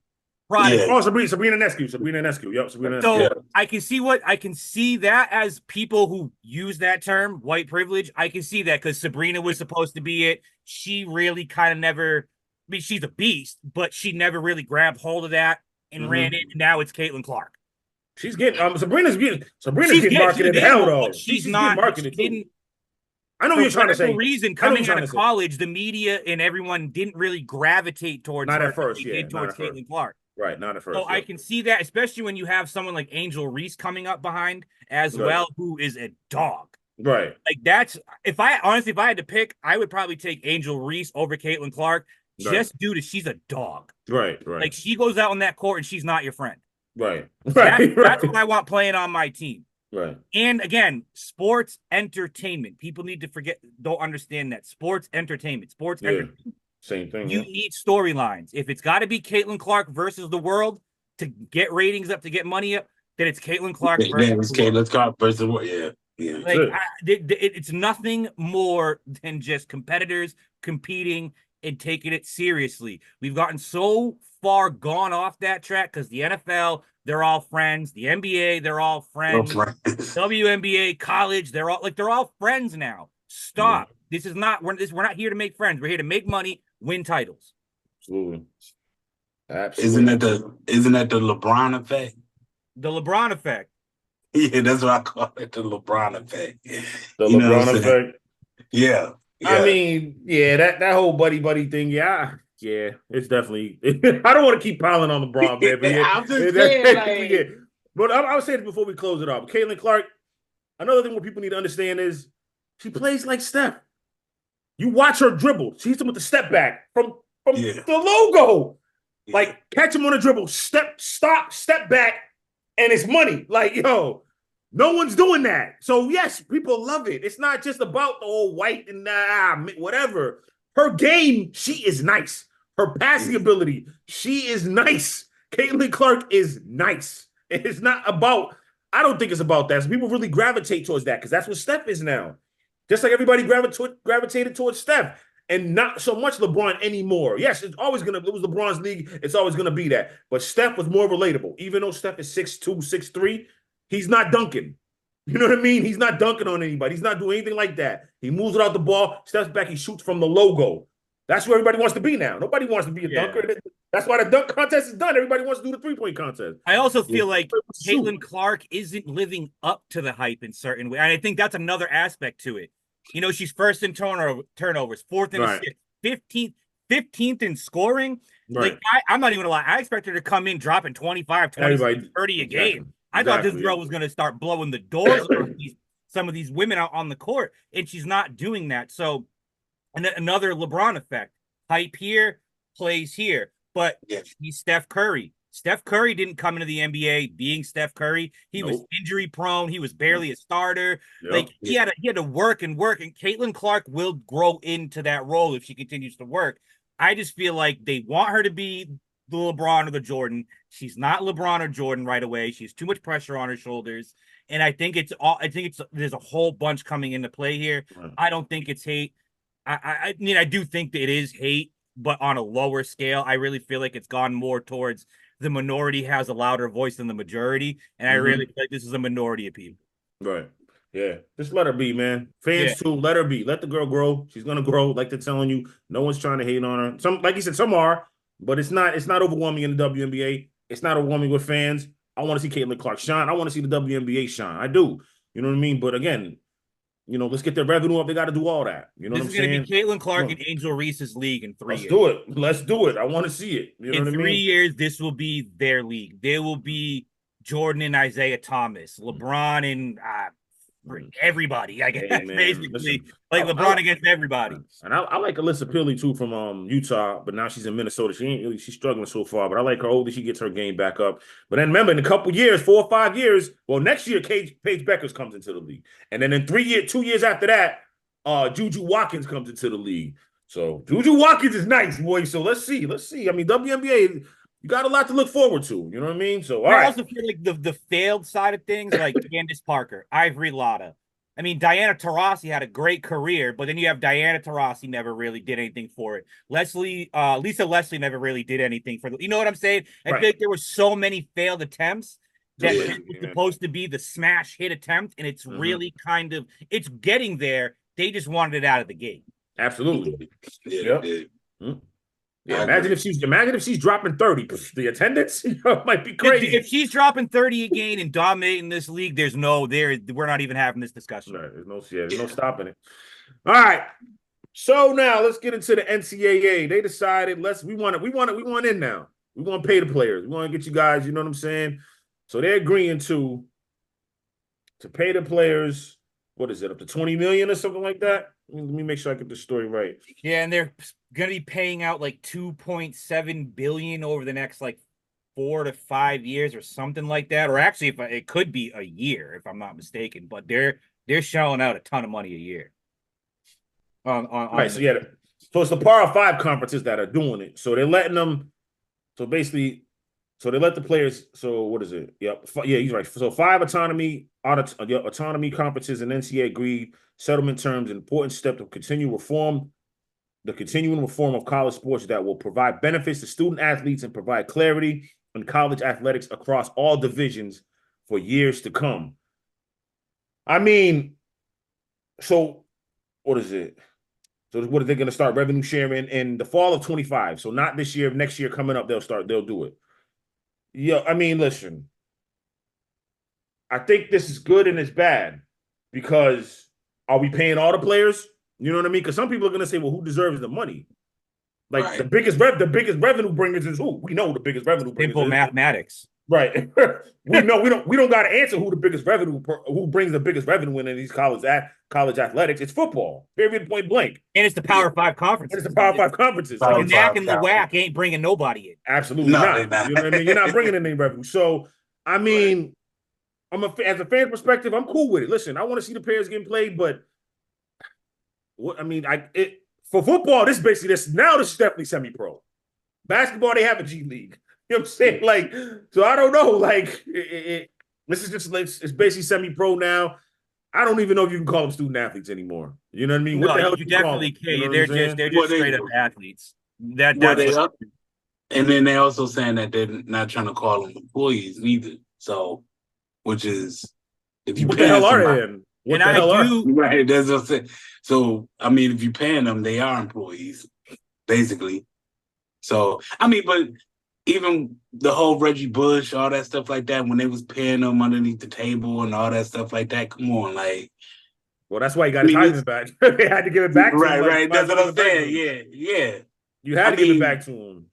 product. Oh, Sabrina Nescu. Yep, Sabrina Nescu. So I can see that as people who use that term, white privilege. I can see that because Sabrina was supposed to be it. She really kind of never, she's a beast, but she never really grabbed hold of that and ran it. And now it's Caitlin Clark. She's getting Sabrina's getting marketed hell though. She's not marketed too. I know what you're trying to say. Reason coming out of college, the media and everyone didn't really gravitate towards not her at first, towards Caitlin Clark. Right, not at first. So I can see that, especially when you have someone like Angel Reese coming up behind as well, who is a dog. Right. Like that's if I had to pick, I would probably take Angel Reese over Caitlin Clark just due to she's a dog. Right. Like she goes out on that court and she's not your friend. Right. That's what I want playing on my team. Right. And again, sports entertainment. People need to don't understand that. Sports entertainment. Entertainment. Same thing. You need storylines. If it's got to be Caitlin Clark versus the world to get ratings up, to get money up, then it's Caitlin Clark versus Caitlin Clark versus the world. Yeah. Like, it's nothing more than just competitors competing and taking it seriously. We've gotten so far gone off that track because the NFL, they're all friends. The NBA, they're all friends. WNBA, college, they're all friends now. Stop. Yeah. This is not. We're not here to make friends. We're here to make money, win titles. Absolutely. Isn't that the LeBron effect? The LeBron effect. Yeah, that's what I call it. The LeBron effect. The LeBron effect. Yeah. I mean, that whole buddy thing. Yeah, it's definitely. I don't want to keep piling on LeBron, man. But I'm just saying, But I was saying it before we close it off. Caitlin Clark. Another thing what people need to understand is she plays like Steph. You watch her dribble. She hits him with the step back from Yeah. the logo. Yeah. Like, catch him on a dribble, step back, and it's money. Like, yo, no one's doing that. So, yes, people love it. It's not just about the old white and whatever. Her game, she is nice. Her passing ability, she is nice. Caitlin Clark is nice. It's not about, I don't think it's about that. So people really gravitate towards that because that's what Steph is now. Just like everybody gravitated towards Steph. And not so much LeBron anymore. Yes, it was LeBron's league. It's always going to be that. But Steph was more relatable. Even though Steph is 6'2", 6'3", he's not dunking. You know what I mean? He's not dunking on anybody. He's not doing anything like that. He moves without the ball, steps back, he shoots from the logo. That's where everybody wants to be now. Nobody wants to be a dunker. That's why the dunk contest is done. Everybody wants to do the three-point contest. I also feel like Caitlin Clark isn't living up to the hype in certain ways. And I think that's another aspect to it. You know, she's first in turnovers, fourth in assists, 15th in scoring. Right. Like, I'm not even gonna lie. I expect her to come in dropping 25, 20, 30 a game. I thought this girl was gonna start blowing the doors off some of these women out on the court, and she's not doing that. So, and then another LeBron effect: hype here, plays here. But he's Steph Curry. Steph Curry didn't come into the NBA being Steph Curry. He was injury prone. He was barely a starter. Like he had to work and work. And Caitlin Clark will grow into that role if she continues to work. I just feel like they want her to be the LeBron or the Jordan. She's not LeBron or Jordan right away. She has too much pressure on her shoulders. And I think there's a whole bunch coming into play here. I don't think it's hate. I mean, I do think that it is hate, but on a lower scale. I really feel like it's gone more towards the minority has a louder voice than the majority. And I really feel like this is a minority of people. Right. Yeah. Just let her be, man. Fans too, let her be. Let the girl grow. She's gonna grow. Like they're telling you, no one's trying to hate on her. Some, like you said, some are, but it's not overwhelming in the WNBA. It's not overwhelming with fans. I want to see Caitlin Clark shine. I want to see the WNBA shine. I do. You know what I mean? But again, you know, let's get their revenue up. They got to do all that. You know what I'm saying? This is going to be Caitlin Clark and Angel Reese's league in 3 years. Let's do it. Let's do it. I want to see it. You know what I mean? In 3 years, this will be their league. They will be Jordan and Isaiah Thomas, LeBron and everybody. I guess basically, listen, like LeBron against everybody. And I like Alyssa Pilly too from Utah, but now she's in Minnesota. She's struggling so far, but I like her. Hopefully she gets her game back up. But then remember, in a couple years, 4 or 5 years, well, next year Paige Beckers comes into the league, and then in 2 years after that, Juju Watkins comes into the league. So Juju Watkins is nice, boy. So let's see. I mean, WNBA. You got a lot to look forward to. You know what I mean? So, I also feel like the failed side of things, like Candace Parker, Ivory Lotta. I mean, Diana Taurasi had a great career, but then you have Diana Taurasi never really did anything for it. Lisa Leslie never really did anything for it. You know what I'm saying? I feel like there were so many failed attempts that was supposed to be the smash hit attempt, and it's really it's getting there. They just wanted it out of the gate. Absolutely. Yeah, imagine if she's dropping 30. The attendance might be crazy. If she's dropping 30 again and dominating this league, we're not even having this discussion. Right, there's no stopping it. All right. So now let's get into the NCAA. They decided we want in now. We want to pay the players. We want to get you guys, you know what I'm saying? So they're agreeing to pay the players, what is it, up to $20 million or something like that? Let me make sure I get the story right. Yeah, and they're going to be paying out like $2.7 billion over the next like 4 to 5 years or something like that. Or actually, if it could be a year, if I'm not mistaken. But they're shelling out a ton of money a year. So it's the Power 5 conferences that are doing it. So they're letting them. So basically, they let the players. So what is it? Yep. Yeah, he's right. So 5 autonomy conferences and NCAA agreed settlement terms, an important step to continuing reform of college sports that will provide benefits to student athletes and provide clarity in college athletics across all divisions for years to come. I mean, so what is it? So what are they going to start revenue sharing in the fall of 25? So not this year, next year coming up, they'll do it. Yeah, I mean, listen, I think this is good and it's bad because are we paying all the players? You know what I mean? Because some people are going to say, well, who deserves the money? Like the biggest revenue bringers is who? We know the biggest revenue bringers. Simple mathematics. Right. We don't got to answer who brings the biggest revenue in these college athletics. It's football. Period. Point blank. And it's the Power Five And conferences. it's the Power Five conferences. Power The Like, knack Five and the conference. whack ain't bringing nobody in. absolutely No, not. they're not. You know what I mean? You're not bringing in any revenue. So, I mean, as a fan perspective, I'm cool with it. Listen, I want to see the players getting played, but for football, this is definitely semi-pro. Basketball, they have a G League. You know what I'm saying? Like, so I don't know. Like, this is just like it's basically semi-pro now. I don't even know if you can call them student athletes anymore. You know what I mean? What No, the hell you do you call definitely them? can. You know what They're I'm saying? just Well, they- straight up athletes. Well, That's they what, up, and then they also saying that they're not trying to call them employees neither. So, which is if you What the paying hell are somebody, they in? What and the I hell are do. right? That's what I'm saying. So, I mean, if you're paying them, they are employees, basically. So, I mean, but even the whole Reggie Bush, all that stuff like that, when they was paying them underneath the table and all that stuff like that, come on, like. Well, that's why you got I to mean, time it back. They had to give it back to him. Right, Like right. That's 5 what minutes I'm in the saying. first one. Yeah. You had I to give it mean, back to him.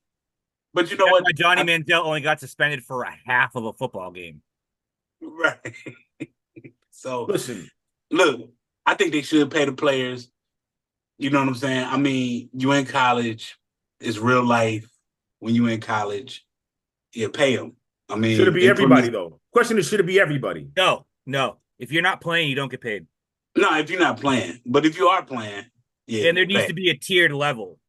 But you know That's what? why Johnny Manziel only got suspended for a half of a football game. Right. So, Listen, look, I think they should pay the players. You know what I'm saying? I mean, you in college, it's real life. When you in college, pay them. I mean, should it be they put 'em everybody in- though? Question is, should it be everybody? No. If you're not playing, you don't get paid. No, if you're not playing, but if you are playing, And there needs pay. to be a tiered level.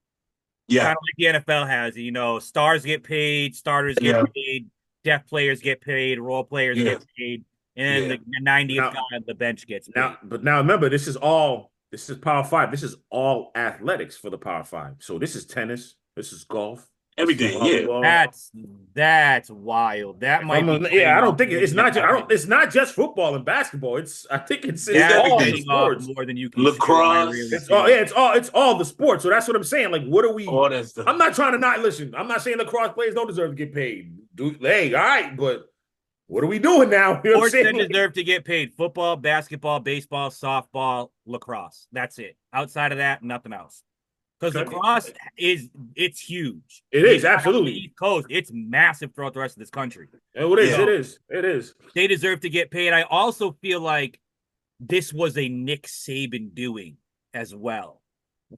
Yeah, Kind of like the NFL has. You know, stars get paid, starters get Yeah. paid, depth players get paid, role players Yeah. get paid, and Yeah. the 90th Now- guy on the bench gets paid. Now remember, this is Power Five. This is all athletics for the Power Five. So this is tennis. This is golf. everything. Yeah, That's wild. That might be. I don't think it's not. It's not just football and basketball. I think it's all the getting off sports. more than you can. Lacrosse. It's all the sports. So that's what I'm saying. Like, what are we? all that stuff. I'm not trying to not listen. I'm not saying lacrosse players don't deserve to get paid. Hey, all right, but what are we doing now? You know what I'm Sports that saying? deserve to get paid: football, basketball, baseball, softball, lacrosse. That's it. Outside of that, nothing else. Because Okay. lacrosse it's huge. It is, It's not on absolutely. the East Coast. It's massive throughout the rest of this country. Oh, it is. Yeah. It is. They deserve to get paid. I also feel like this was a Nick Saban doing as well.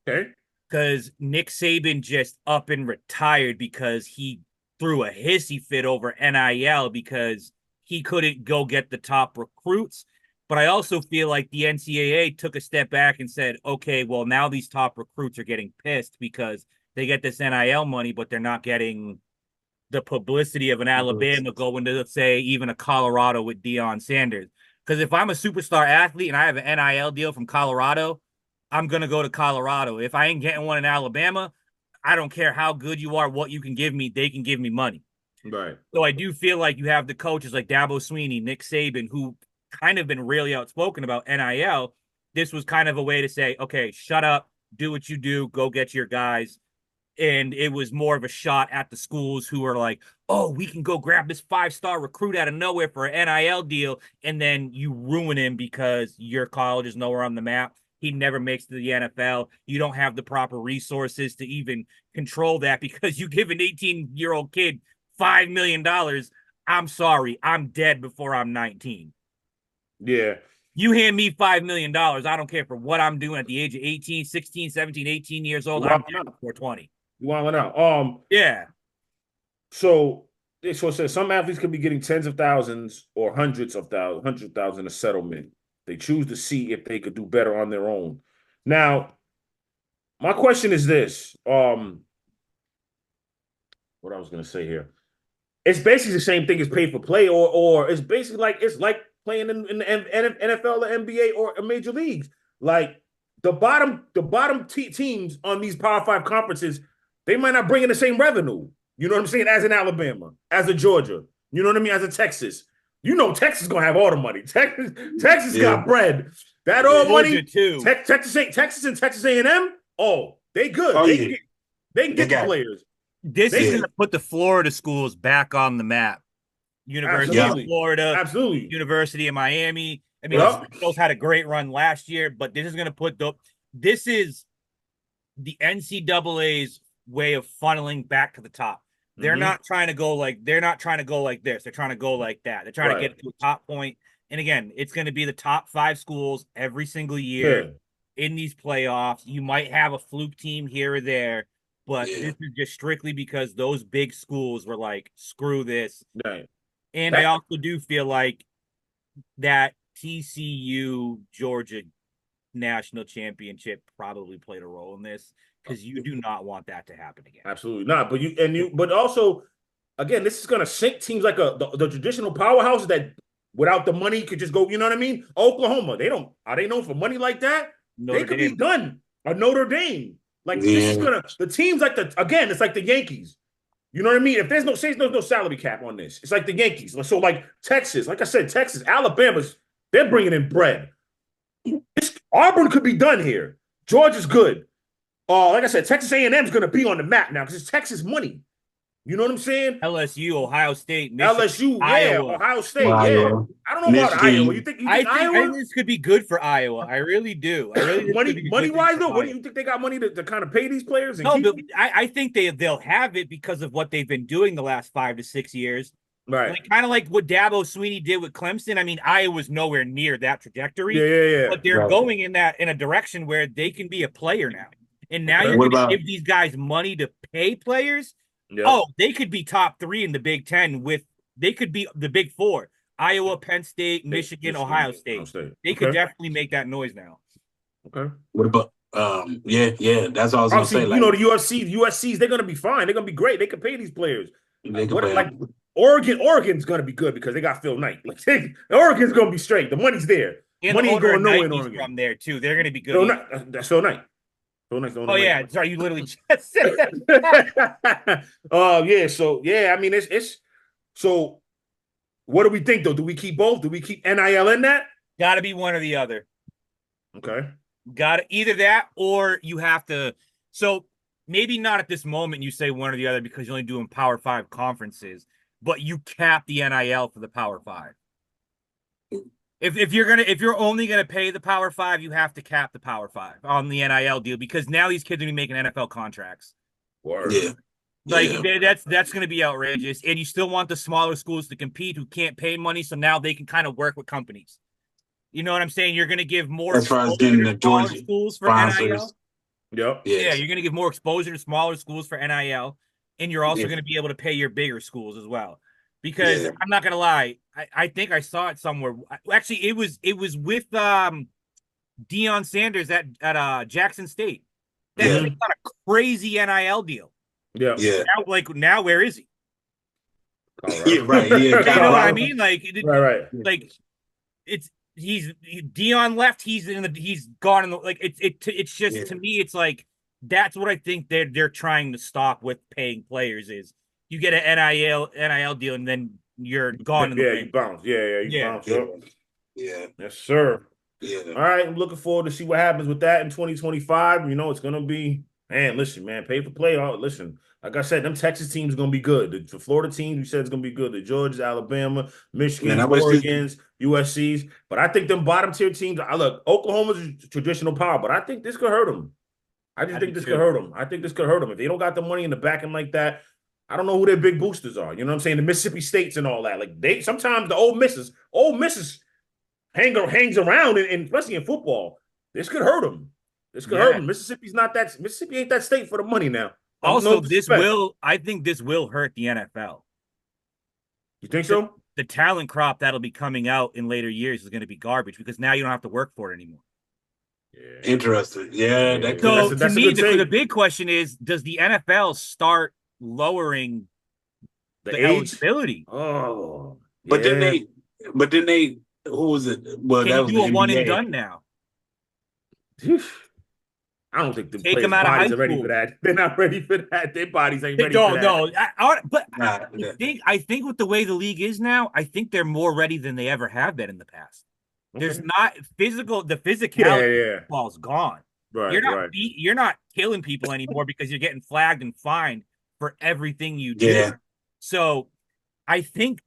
Okay. Because Nick Saban just up and retired because he threw a hissy fit over NIL because he couldn't go get the top recruits. But I also feel like the NCAA took a step back and said, okay, well, now these top recruits are getting pissed because they get this NIL money, but they're not getting the publicity of an Alabama going to, let's say, even a Colorado with Deion Sanders. Because if I'm a superstar athlete and I have an NIL deal from Colorado, I'm going to go to Colorado. If I ain't getting one in Alabama, I don't care how good you are, what you can give me, they can give me money. Right. So I do feel like you have the coaches like Dabo Swinney, Nick Saban, who kind of been really outspoken about NIL. This was kind of a way to say, okay, shut up, do what you do, go get your guys. And it was more of a shot at the schools who are like, oh, we can go grab this 5-star recruit out of nowhere for an NIL deal. And then you ruin him because your college is nowhere on the map. He never makes to the NFL. You don't have the proper resources to even control that because you give an 18-year-old kid $5 million. I'm sorry, I'm dead before I'm 19. Yeah. You hand me $5 million. I don't care for what I'm doing at the age of 18, 16, 17, 18 years old. I'm dead before 20. You want out. Yeah. So it says some athletes could be getting tens of thousands or hundreds of thousands of settlement. They choose to see if they could do better on their own. Now, my question is this. What I was gonna say here. It's basically the same thing as pay for play, or it's basically like playing in the NFL, the NBA, or major leagues. Like the bottom teams on these Power 5 conferences, they might not bring in the same revenue. You know what I'm saying? As in Alabama, as a Georgia, you know what I mean? As a Texas. You know Texas is gonna have all the money. Texas got bread. That all money too. Texas and Texas A&M. Oh, they good. Oh, they yeah. can get the got it. players. This is Yeah. going to put the Florida schools back on the map. University Absolutely. of Florida, Absolutely. University of Miami. I mean, Yep. those had a great run last year, but this is going to put this is the NCAA's way of funneling back to the top. They're not trying to go like this. They're trying to go like that. They're trying to get to a top point. And again, it's going to be the top 5 schools every single year in these playoffs. You might have a fluke team here or there, but this is just strictly because those big schools were like, screw this. Right. And I also do feel like that TCU Georgia national championship probably played a role in this, because you do not want that to happen again. Absolutely not. But also, again, this is going to sink teams like the traditional powerhouses that without the money could just go. You know what I mean? Oklahoma, are they known for money like that? They could be done. Or Notre Dame, this is the teams like it's like the Yankees. You know what I mean? If there's no salary cap on this, it's like the Yankees. So like Texas, like I said, Texas, Alabama's, they're bringing in bread. Auburn could be done here. Georgia's good. Like I said, Texas A&M is going to be on the map now because it's Texas money. You know what I'm saying? LSU, Ohio State, Michigan, LSU, Iowa. Ohio State, I don't know about Iowa. You think I Iowa? think this could be good for Iowa. I really do. I really money wise though. What do you think they got money to kind of pay these players? No, but I think they'll have it because of what they've been doing the last 5 to 6 years. Right. Kind of like what Dabo Sweeney did with Clemson. I mean, Iowa's nowhere near that trajectory. Yeah. But they're going in a direction where they can be a player now. And now you're going to give these guys money to pay players. Yeah. Oh, they could be top 3 in the Big Ten they could be the Big 4. Iowa, Penn State, Michigan, Ohio State. They could definitely make that noise now. Okay. What about that's all I was gonna say. The USC's, they're gonna be fine. They're gonna be great. They can pay these players. Oregon's gonna be good because they got Phil Knight. Oregon's gonna be straight. The money's there. And money ain't going nowhere in Oregon. From there too. They're gonna be good. That's Phil Knight. Yeah, sorry, you literally just said that. I mean, it's so. What do we think though? Do we keep both? Do we keep NIL in that? Got to be one or the other. Okay. Got to either that or you have to. So maybe not at this moment. You say one or the other because you're only doing Power 5 conferences, but you cap the NIL for the Power 5. If you're only gonna pay the Power 5, you have to cap the Power 5 on the NIL deal because now these kids are gonna be making NFL contracts. Word. Yeah. That's gonna be outrageous. And you still want the smaller schools to compete who can't pay money, so now they can kind of work with companies. You know what I'm saying? You're gonna give more as far as getting the Georgia schools for sponsors. NIL. Yep. Yeah, you're gonna give more exposure to smaller schools for NIL, and you're also gonna be able to pay your bigger schools as well. Because I'm not gonna lie, I think I saw it somewhere. Actually, it was with Deion Sanders at Jackson State. That's got a crazy NIL deal. Yeah. Now where is he? Yeah, right. Yeah, you know what I mean? Right. Like Deion left. He's gone in the it's just to me it's like that's what I think they're trying to stop with paying players is. You get an NIL deal, and then you're gone. You bounce. You bounce. Yeah. Yes, sir. Yeah. All right. I'm looking forward to see what happens with that in 2025. You know, it's going to be, listen, pay for play. Listen, like I said, them Texas teams are going to be good. The Florida teams, we said it's going to be good. The Georgias, Alabama, Michigan, Oregon's, USC's. But I think them bottom tier teams, Oklahoma's a traditional power, but I think this could hurt them. I think this could hurt them. If they don't got the money in the back end like that, I don't know who their big boosters are. You know what I'm saying? The Mississippi States and all that. Sometimes the Ole Misses hangs around, and especially in football. This could hurt them. Hurt them. Mississippi ain't that state for the money now. Also, I think this will hurt the NFL. You think so? The talent crop that'll be coming out in later years is going to be garbage because now you don't have to work for it anymore. Yeah. Interesting. Yeah. So to me, the big question is, does the NFL start lowering the eligibility? Oh, but then they, who was it? Well, Can that was you do the a one NBA. and done now? I don't think the Take players' them out of bodies high are ready school. for that. They're not ready for that. Their bodies ain't ready for that. I think with the way the league is now, I think they're more ready than they ever have been in the past. Okay. There's not the physicality of football's gone. Right, you're not killing people anymore because you're getting flagged and fined for everything you do. Yeah. So I think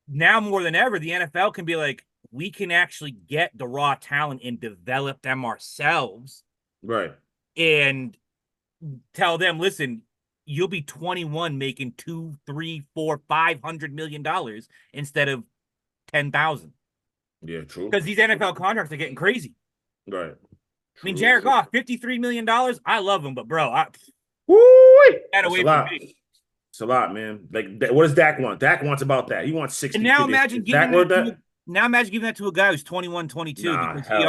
now more than ever, the NFL can be like, we can actually get the raw talent and develop them ourselves. Right. And tell them, listen, you'll be 21 making $200, $300, $400, $500 million instead of 10,000. Yeah, true. Because these NFL contracts are getting crazy. Right. I mean, Jared Goff, $53 million. I love him, but bro, That's away a from lot. me. It's a lot, man. Like, what does Dak want? Dak wants about that. He wants 60. And now imagine giving that. that to a guy who's 21, 22 Nah, because hell he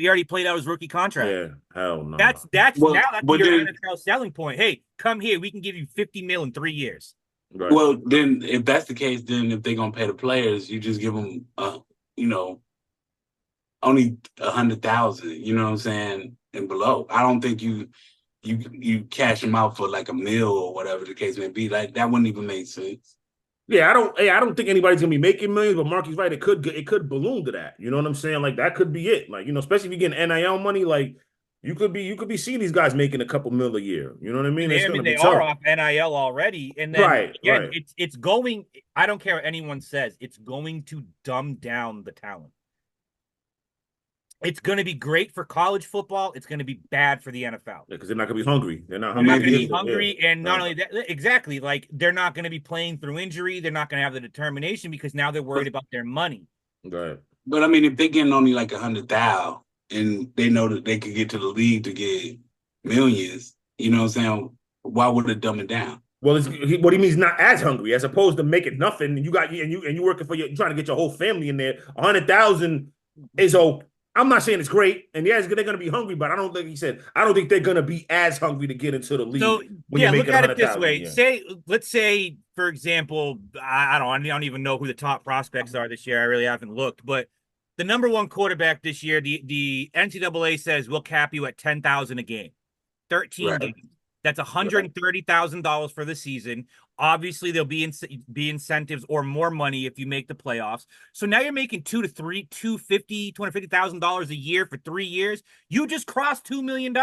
already played out his rookie contract. Yeah, hell no. That's Well, now that's but your then- NFL selling point. Hey, come here, we can give you $50 million in 3 years. Right. Well, then if that's the case, then if they're gonna pay the players, you just give them, only 100,000. You know what I'm saying, and below. I don't think you cash them out for like $1 million or whatever the case may be. Like that wouldn't even make sense. Yeah, I don't think anybody's gonna be making millions, but Marky's right. It could balloon to that. You know what I'm saying? Like that could be it. Like, especially if you're getting NIL money, like you could be seeing these guys making a couple $1 million a year. You know what I mean? They are off NIL already, and then right. it's going. I don't care what anyone says. It's going to dumb down the talent. It's going to be great for college football. It's going to be bad for the NFL. Because they're not going to be hungry. They're not going hungry. to be hungry, and not only that, exactly, like they're not going to be playing through injury. They're not going to have the determination because now they're worried about their money. Right. But I mean, if they're getting only like 100,000 and they know that they could get to the league to get millions, you know what I'm saying? Why would it dumb it down? Well, what he means not as hungry, as opposed to making nothing. You working for you're trying to get your whole family in there. 100,000 is okay. I'm not saying it's great, and yes, they're going to be hungry, but I don't think they're going to be as hungry to get into the league. So look at it this way. Yeah. Let's say, for example, I don't even know who the top prospects are this year. I really haven't looked, but the number one quarterback this year, the NCAA says we'll cap you at 10,000 a game, 13 games. That's $130,000 for the season. Obviously, there'll be incentives or more money if you make the playoffs. So now you're making $250,000 a year for 3 years. You just crossed $2 million.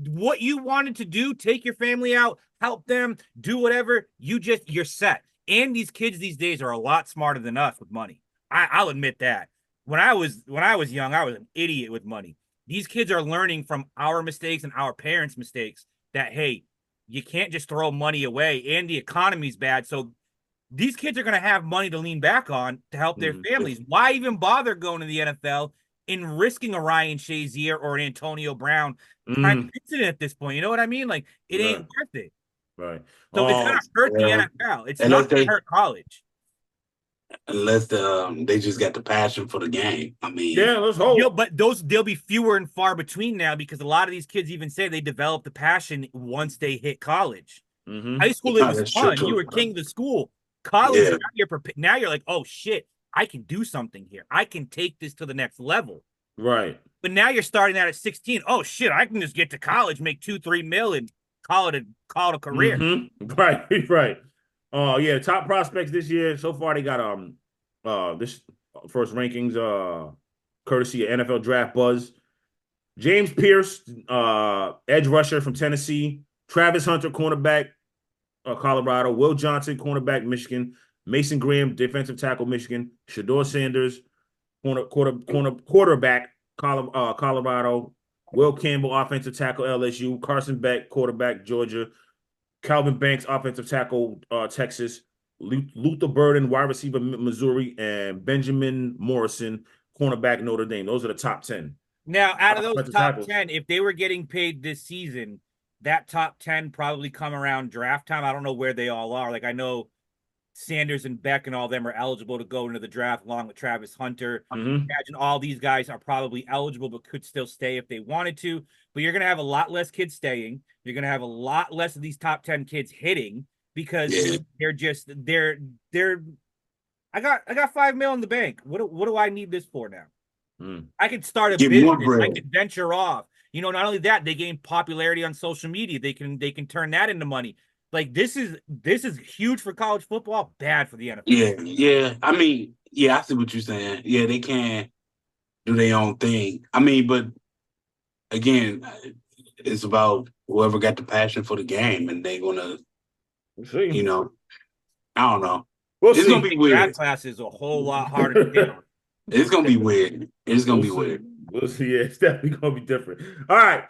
What you wanted to do, take your family out, help them, do whatever. You're set. And these kids these days are a lot smarter than us with money. I'll admit that. When I was young, I was an idiot with money. These kids are learning from our mistakes and our parents' mistakes. That, hey, you can't just throw money away, and the economy's bad. So these kids are going to have money to lean back on to help their families. Why even bother going to the NFL and risking a Ryan Shazier or an Antonio Brown kind of incident at this point? You know what I mean? Like, it ain't worth it. Right. So it's going to hurt the NFL. It's not going to hurt college. Unless they just got the passion for the game. I mean, yeah, let's hope. But they'll be fewer and far between now because a lot of these kids even say they develop the passion once they hit college. High school, it was fun. You were king of the school. College, now you're like, oh shit, I can do something here. I can take this to the next level. Right. But now you're starting out at 16. Oh shit, I can just get to college, make $2-3 million, call it a career. Right. Yeah, top prospects this year. So far, they got this first rankings, courtesy of NFL Draft Buzz. James Pierce, edge rusher from Tennessee. Travis Hunter, cornerback, Colorado. Will Johnson, cornerback, Michigan. Mason Graham, defensive tackle, Michigan. Shador Sanders, quarterback, Colorado. Will Campbell, offensive tackle, LSU. Carson Beck, quarterback, Georgia. Calvin Banks, offensive tackle, Texas. Luther Burden, wide receiver, Missouri. And Benjamin Morrison, cornerback, Notre Dame. Those are the top 10. Now, out of those top 10, if they were getting paid this season, that top 10 probably come around draft time. I don't know where they all are. Like, I know Sanders and Beck and all of them are eligible to go into the draft along with Travis Hunter. Imagine all these guys are probably eligible but could still stay if they wanted to. But you're going to have a lot less kids staying. You're going to have a lot less of these top 10 kids hitting because they're I got $5 million in the bank. What do I need this for now? I could start a business. I could venture off. Not only that, they gain popularity on social media. They can turn that into money. Like this is huge for college football, bad for the NFL. Yeah. I mean, I see what you're saying. Yeah, they can do their own thing. I mean, but again, it's about whoever got the passion for the game, and they're gonna, I don't know. It's gonna be weird. Draft class is a whole lot harder to get. It's gonna be weird. It's gonna be weird. We'll see. Yeah, it's definitely gonna be different. All right.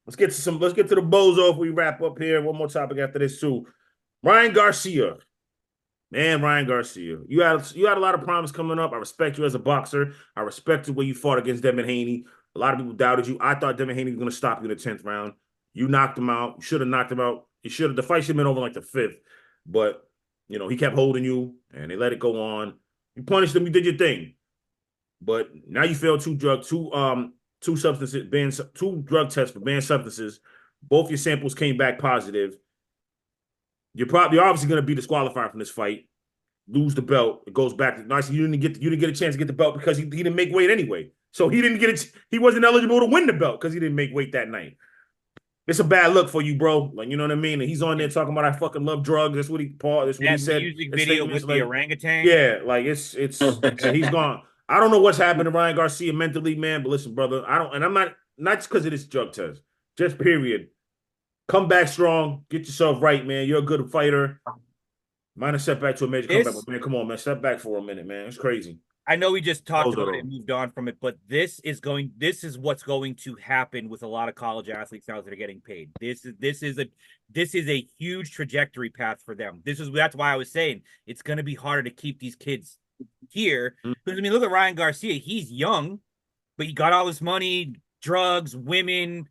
Let's get to the bozo if we wrap up here. One more topic after this too. Ryan Garcia. Man, Ryan Garcia. You had a lot of promise coming up. I respect you as a boxer. I respect the way you fought against Devin Haney. A lot of people doubted you. I thought Devin Haney was going to stop you in the 10th round. You knocked him out. You should have knocked him out. The fight should have been over like the 5th. But, he kept holding you, and they let it go on. You punished him. You did your thing. But now you failed two drug tests for banned substances. Both your samples came back positive. You're obviously going to be disqualified from this fight. Lose the belt. It goes back to nice. You didn't get a chance to get the belt because he didn't make weight anyway. So he wasn't eligible to win the belt because he didn't make weight that night. It's a bad look for you, bro. Like, you know what I mean? And he's on there talking about I fucking love drugs. That's what he said. Music video with the orangutan. Yeah, like it's he's gone. I don't know what's happened to Ryan Garcia mentally, man. But listen, brother, I'm not just because of this drug test. Just period. Come back strong. Get yourself right, man. You're a good fighter. Minor setback to a major comeback. But man, come on, man. Step back for a minute, man. It's crazy. I know we just talked about it and moved on from it, but this is what's going to happen with a lot of college athletes now that are getting paid. This is a huge trajectory path for them. That's why I was saying it's going to be harder to keep these kids here. Because look at Ryan Garcia. He's young, but he got all this money, drugs, women.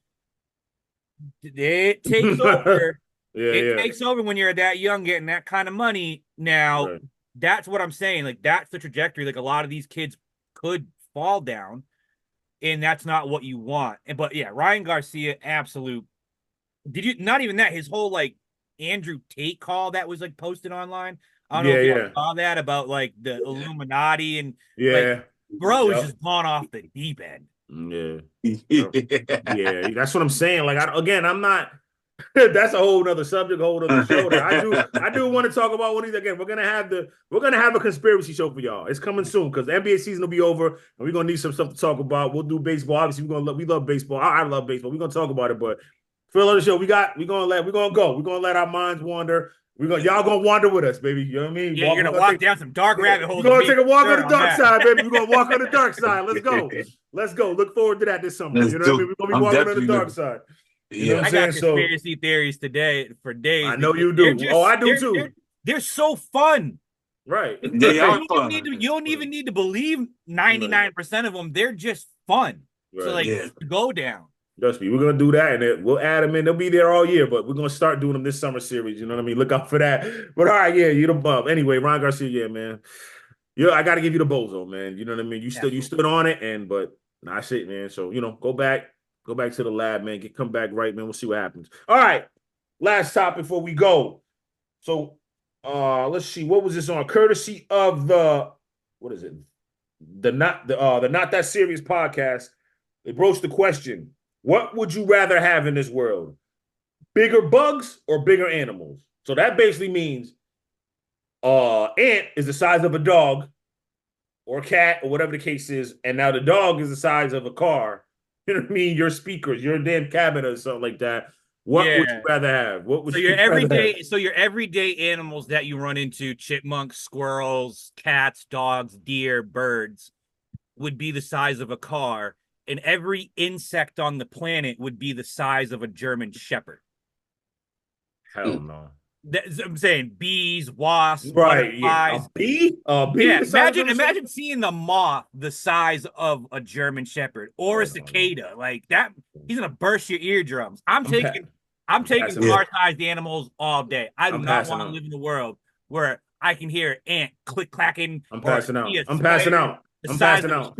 It takes over. It takes over when you're that young, getting that kind of money. Now, that's what I'm saying. Like, that's the trajectory. Like, a lot of these kids could fall down, and that's not what you want. But yeah, Ryan Garcia, absolute. Did you not even that? His whole like Andrew Tate call that was like posted online. I don't know if you saw that about like the Illuminati and like, bro is just gone off the deep end. Yeah, that's what I'm saying. Like, I'm not. That's a whole other subject, a whole other show. I do want to talk about one of these again. We're gonna have a conspiracy show for y'all. It's coming soon because the NBA season will be over, and we're gonna need some stuff to talk about. We'll do baseball. Obviously, we love baseball. I love baseball. We're gonna talk about it, but for the other show, we're gonna let our minds wander. Y'all gonna wander with us, baby. You know what I mean? Yeah, you're gonna walk down some dark rabbit holes. We're gonna take a walk on the dark side, baby. We're gonna walk on the dark side. Let's go. Look forward to that this summer. You know what I mean? We're gonna be walking on the dark side. You know I got conspiracy theories today for days. I know you do. I do too. They're so fun. Right. They are fun. You don't even need to believe 99% of them. They're just fun. Right. So go down. Trust me, we're gonna do that, and we'll add them in. They'll be there all year, but we're gonna start doing them this summer series. You know what I mean? Look out for that. But all right, you're the bump. Anyway, Ryan Garcia, man. I got to give you the bozo, man. You know what I mean? You stood on it, but that's it, man. So go back to the lab, man. Come back right, man. We'll see what happens. All right, last topic before we go. So, let's see. What was this on? Courtesy of the Not That Serious podcast. They broached the question. What would you rather have in this world? Bigger bugs or bigger animals? So that basically means ant is the size of a dog or a cat or whatever the case is, and now the dog is the size of a car. You know what I mean? Your speakers, your damn cabinet or something like that. What would you rather have? Your everyday animals that you run into, chipmunks, squirrels, cats, dogs, deer, birds, would be the size of a car. And every insect on the planet would be the size of a German Shepherd. Hell no. I'm saying bees, wasps, right? Butterflies. A bee? Yeah. Imagine seeing the moth the size of a German Shepherd or a cicada like that. He's gonna burst your eardrums. I'm taking car-sized animals all day. I do not want to live in the world where I can hear an ant click clacking. I'm passing out. I'm passing out. I'm passing out.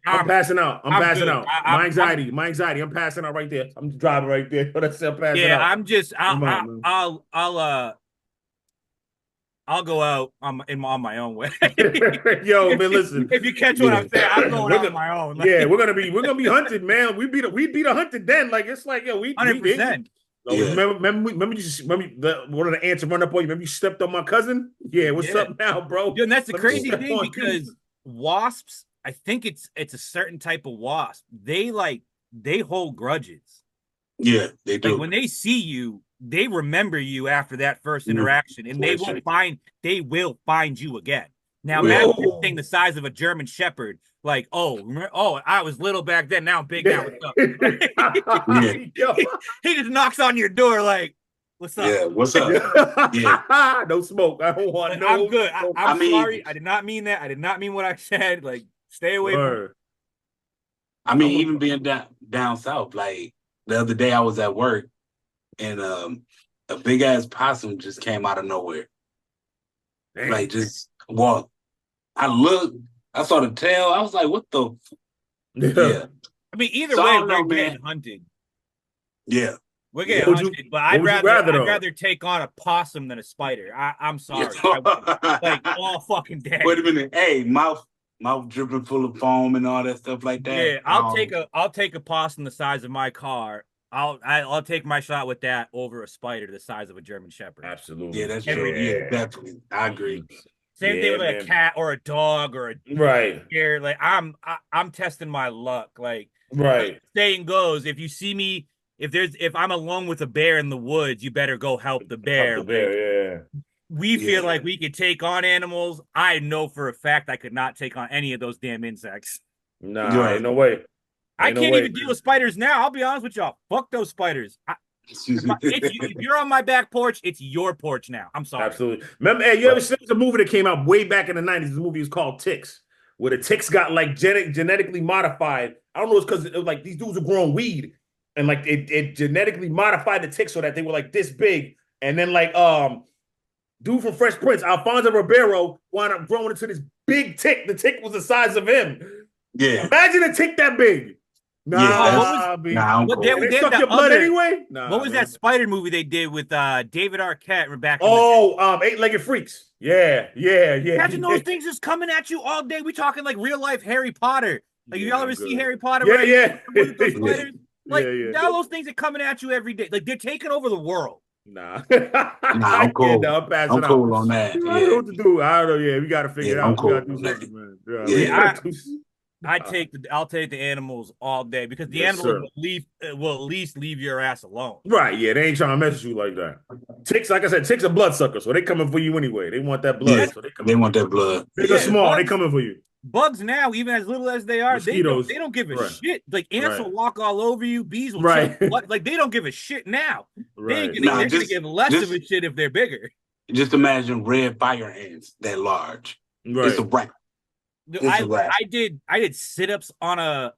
I'm passing out. My anxiety. I'm passing out right there. I'm driving right there. But I'm passing out. I'll go out on my own way. Yo, man, listen. If you catch what I'm saying, I'm going out on my own. Yeah, we're gonna be hunted, man. We beat a hunted den. Like it's like 100%. Remember one of the ants run up on you. Remember you stepped on my cousin? Yeah, what's up now, bro? Dude, and that's the crazy thing because wasps, I think it's a certain type of wasp. They hold grudges. Yeah, they do. Like when they see you, they remember you after that first interaction, and they will find you again. Now, imagine this thing the size of a German Shepherd. Like, I was little back then. Now I'm big. Now what's up? He just knocks on your door like, "What's up?" Yeah, what's up? Yeah, no smoke. I don't want no. I'm good. I'm mean, sorry. I did not mean that. I did not mean what I said. Like, stay away from. I mean, even being down south, like the other day I was at work and a big ass possum just came out of nowhere. Damn. Like just walked. I looked, I saw the tail. I was like, what the? Yeah. I mean, either way, we're getting hunted. Yeah. We're getting hunted, but I'd rather take on a possum than a spider. I'm sorry. Like all fucking day. Wait a minute. Hey, mouth dripping full of foam and all that stuff like that. Yeah, I'll take a possum the size of my car. I'll take my shot with that over a spider the size of a German Shepherd. Absolutely. Yeah, that's true. Yeah, definitely. I agree. Same thing with like a cat or a dog or a deer. Like I'm testing my luck. Like saying goes, if you see me, if I'm alone with a bear in the woods, you better go help the bear. We feel like we could take on animals. I know for a fact I could not take on any of those damn insects. Nah, ain't no way. I can't even deal with spiders now. I'll be honest with y'all. Fuck those spiders. If you're on my back porch, it's your porch now. I'm sorry. Absolutely. Remember, hey, you ever seen a movie that came out way back in the 90s? The movie was called Ticks, where the ticks got like genetically modified. I don't know, it's because it was like these dudes were growing weed and like it genetically modified the ticks so that they were like this big. And then like dude from Fresh Prince, Alfonso Ribeiro, wound up growing into this big tick. The tick was the size of him. Yeah. Imagine a tick that big. They suck your blood anyway. What was that spider movie they did with David Arquette back? Eight-Legged Freaks. Yeah. Imagine those things just coming at you all day. We talking like real life Harry Potter. Like y'all ever see Harry Potter? Yeah. Now those things are coming at you every day. Like they're taking over the world. Nah, I'm cool. I'm cool on that. I don't know what to do. I don't know. Yeah, we got to figure it out. Cool. We got to do something, man. I'll take the animals all day because the animals will at least leave your ass alone. Right? Yeah, they ain't trying to mess with you like that. Ticks, like I said, ticks are bloodsuckers, so they coming for you anyway. They want that blood. So they want that blood. Big or small, they coming for you. Bugs now, even as little as they are, they don't give a shit. Like ants will walk all over you, bees will like they don't give a shit now. They're gonna give less of a shit if they're bigger. Just imagine red fire ants that large. Right. It's a wrap. I did sit-ups on a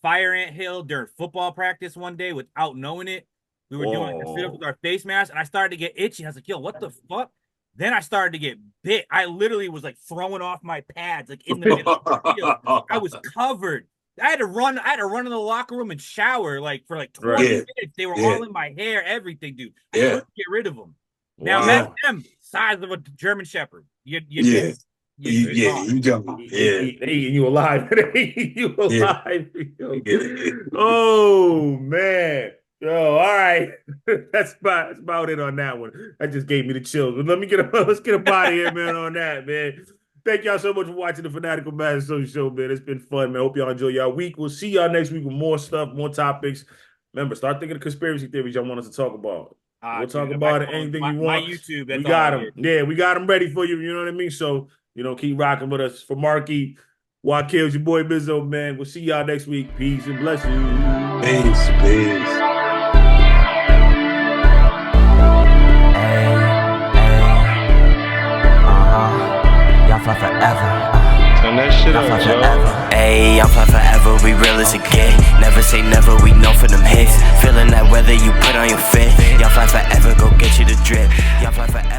fire ant hill during football practice one day without knowing it. We were doing a sit-up with our face mask, and I started to get itchy. I was like, yo, what the fuck? Then I started to get bit. I literally was like throwing off my pads, like in the middle of the field. I was covered. I had to run in the locker room and shower like for like 20 minutes. They were all in my hair, everything, dude. I couldn't get rid of them. Now imagine them size of a German Shepherd. You jumping. They eating you alive. Oh man. Yo, all right. That's about it on that one. That just gave me the chills. But let's get up out of here, man, on that, man. Thank y'all so much for watching the Fanatical Massholes show, man. It's been fun, man. Hope y'all enjoy y'all week. We'll see y'all next week with more stuff, more topics. Remember, start thinking of conspiracy theories y'all want us to talk about. We'll talk about it, anything you want. My YouTube, we got them. Yeah, we got them ready for you. You know what I mean? So, keep rocking with us. For Marky, Wakil's your boy Bizzo, man. We'll see y'all next week. Peace and blessings. Peace. Y'all fly forever. Turn that shit up, Ayy, y'all fly forever, we real as it get. Never say never, we know for them hits. Feeling that weather you put on your fit. Y'all fly forever, go get you the drip. Y'all fly forever.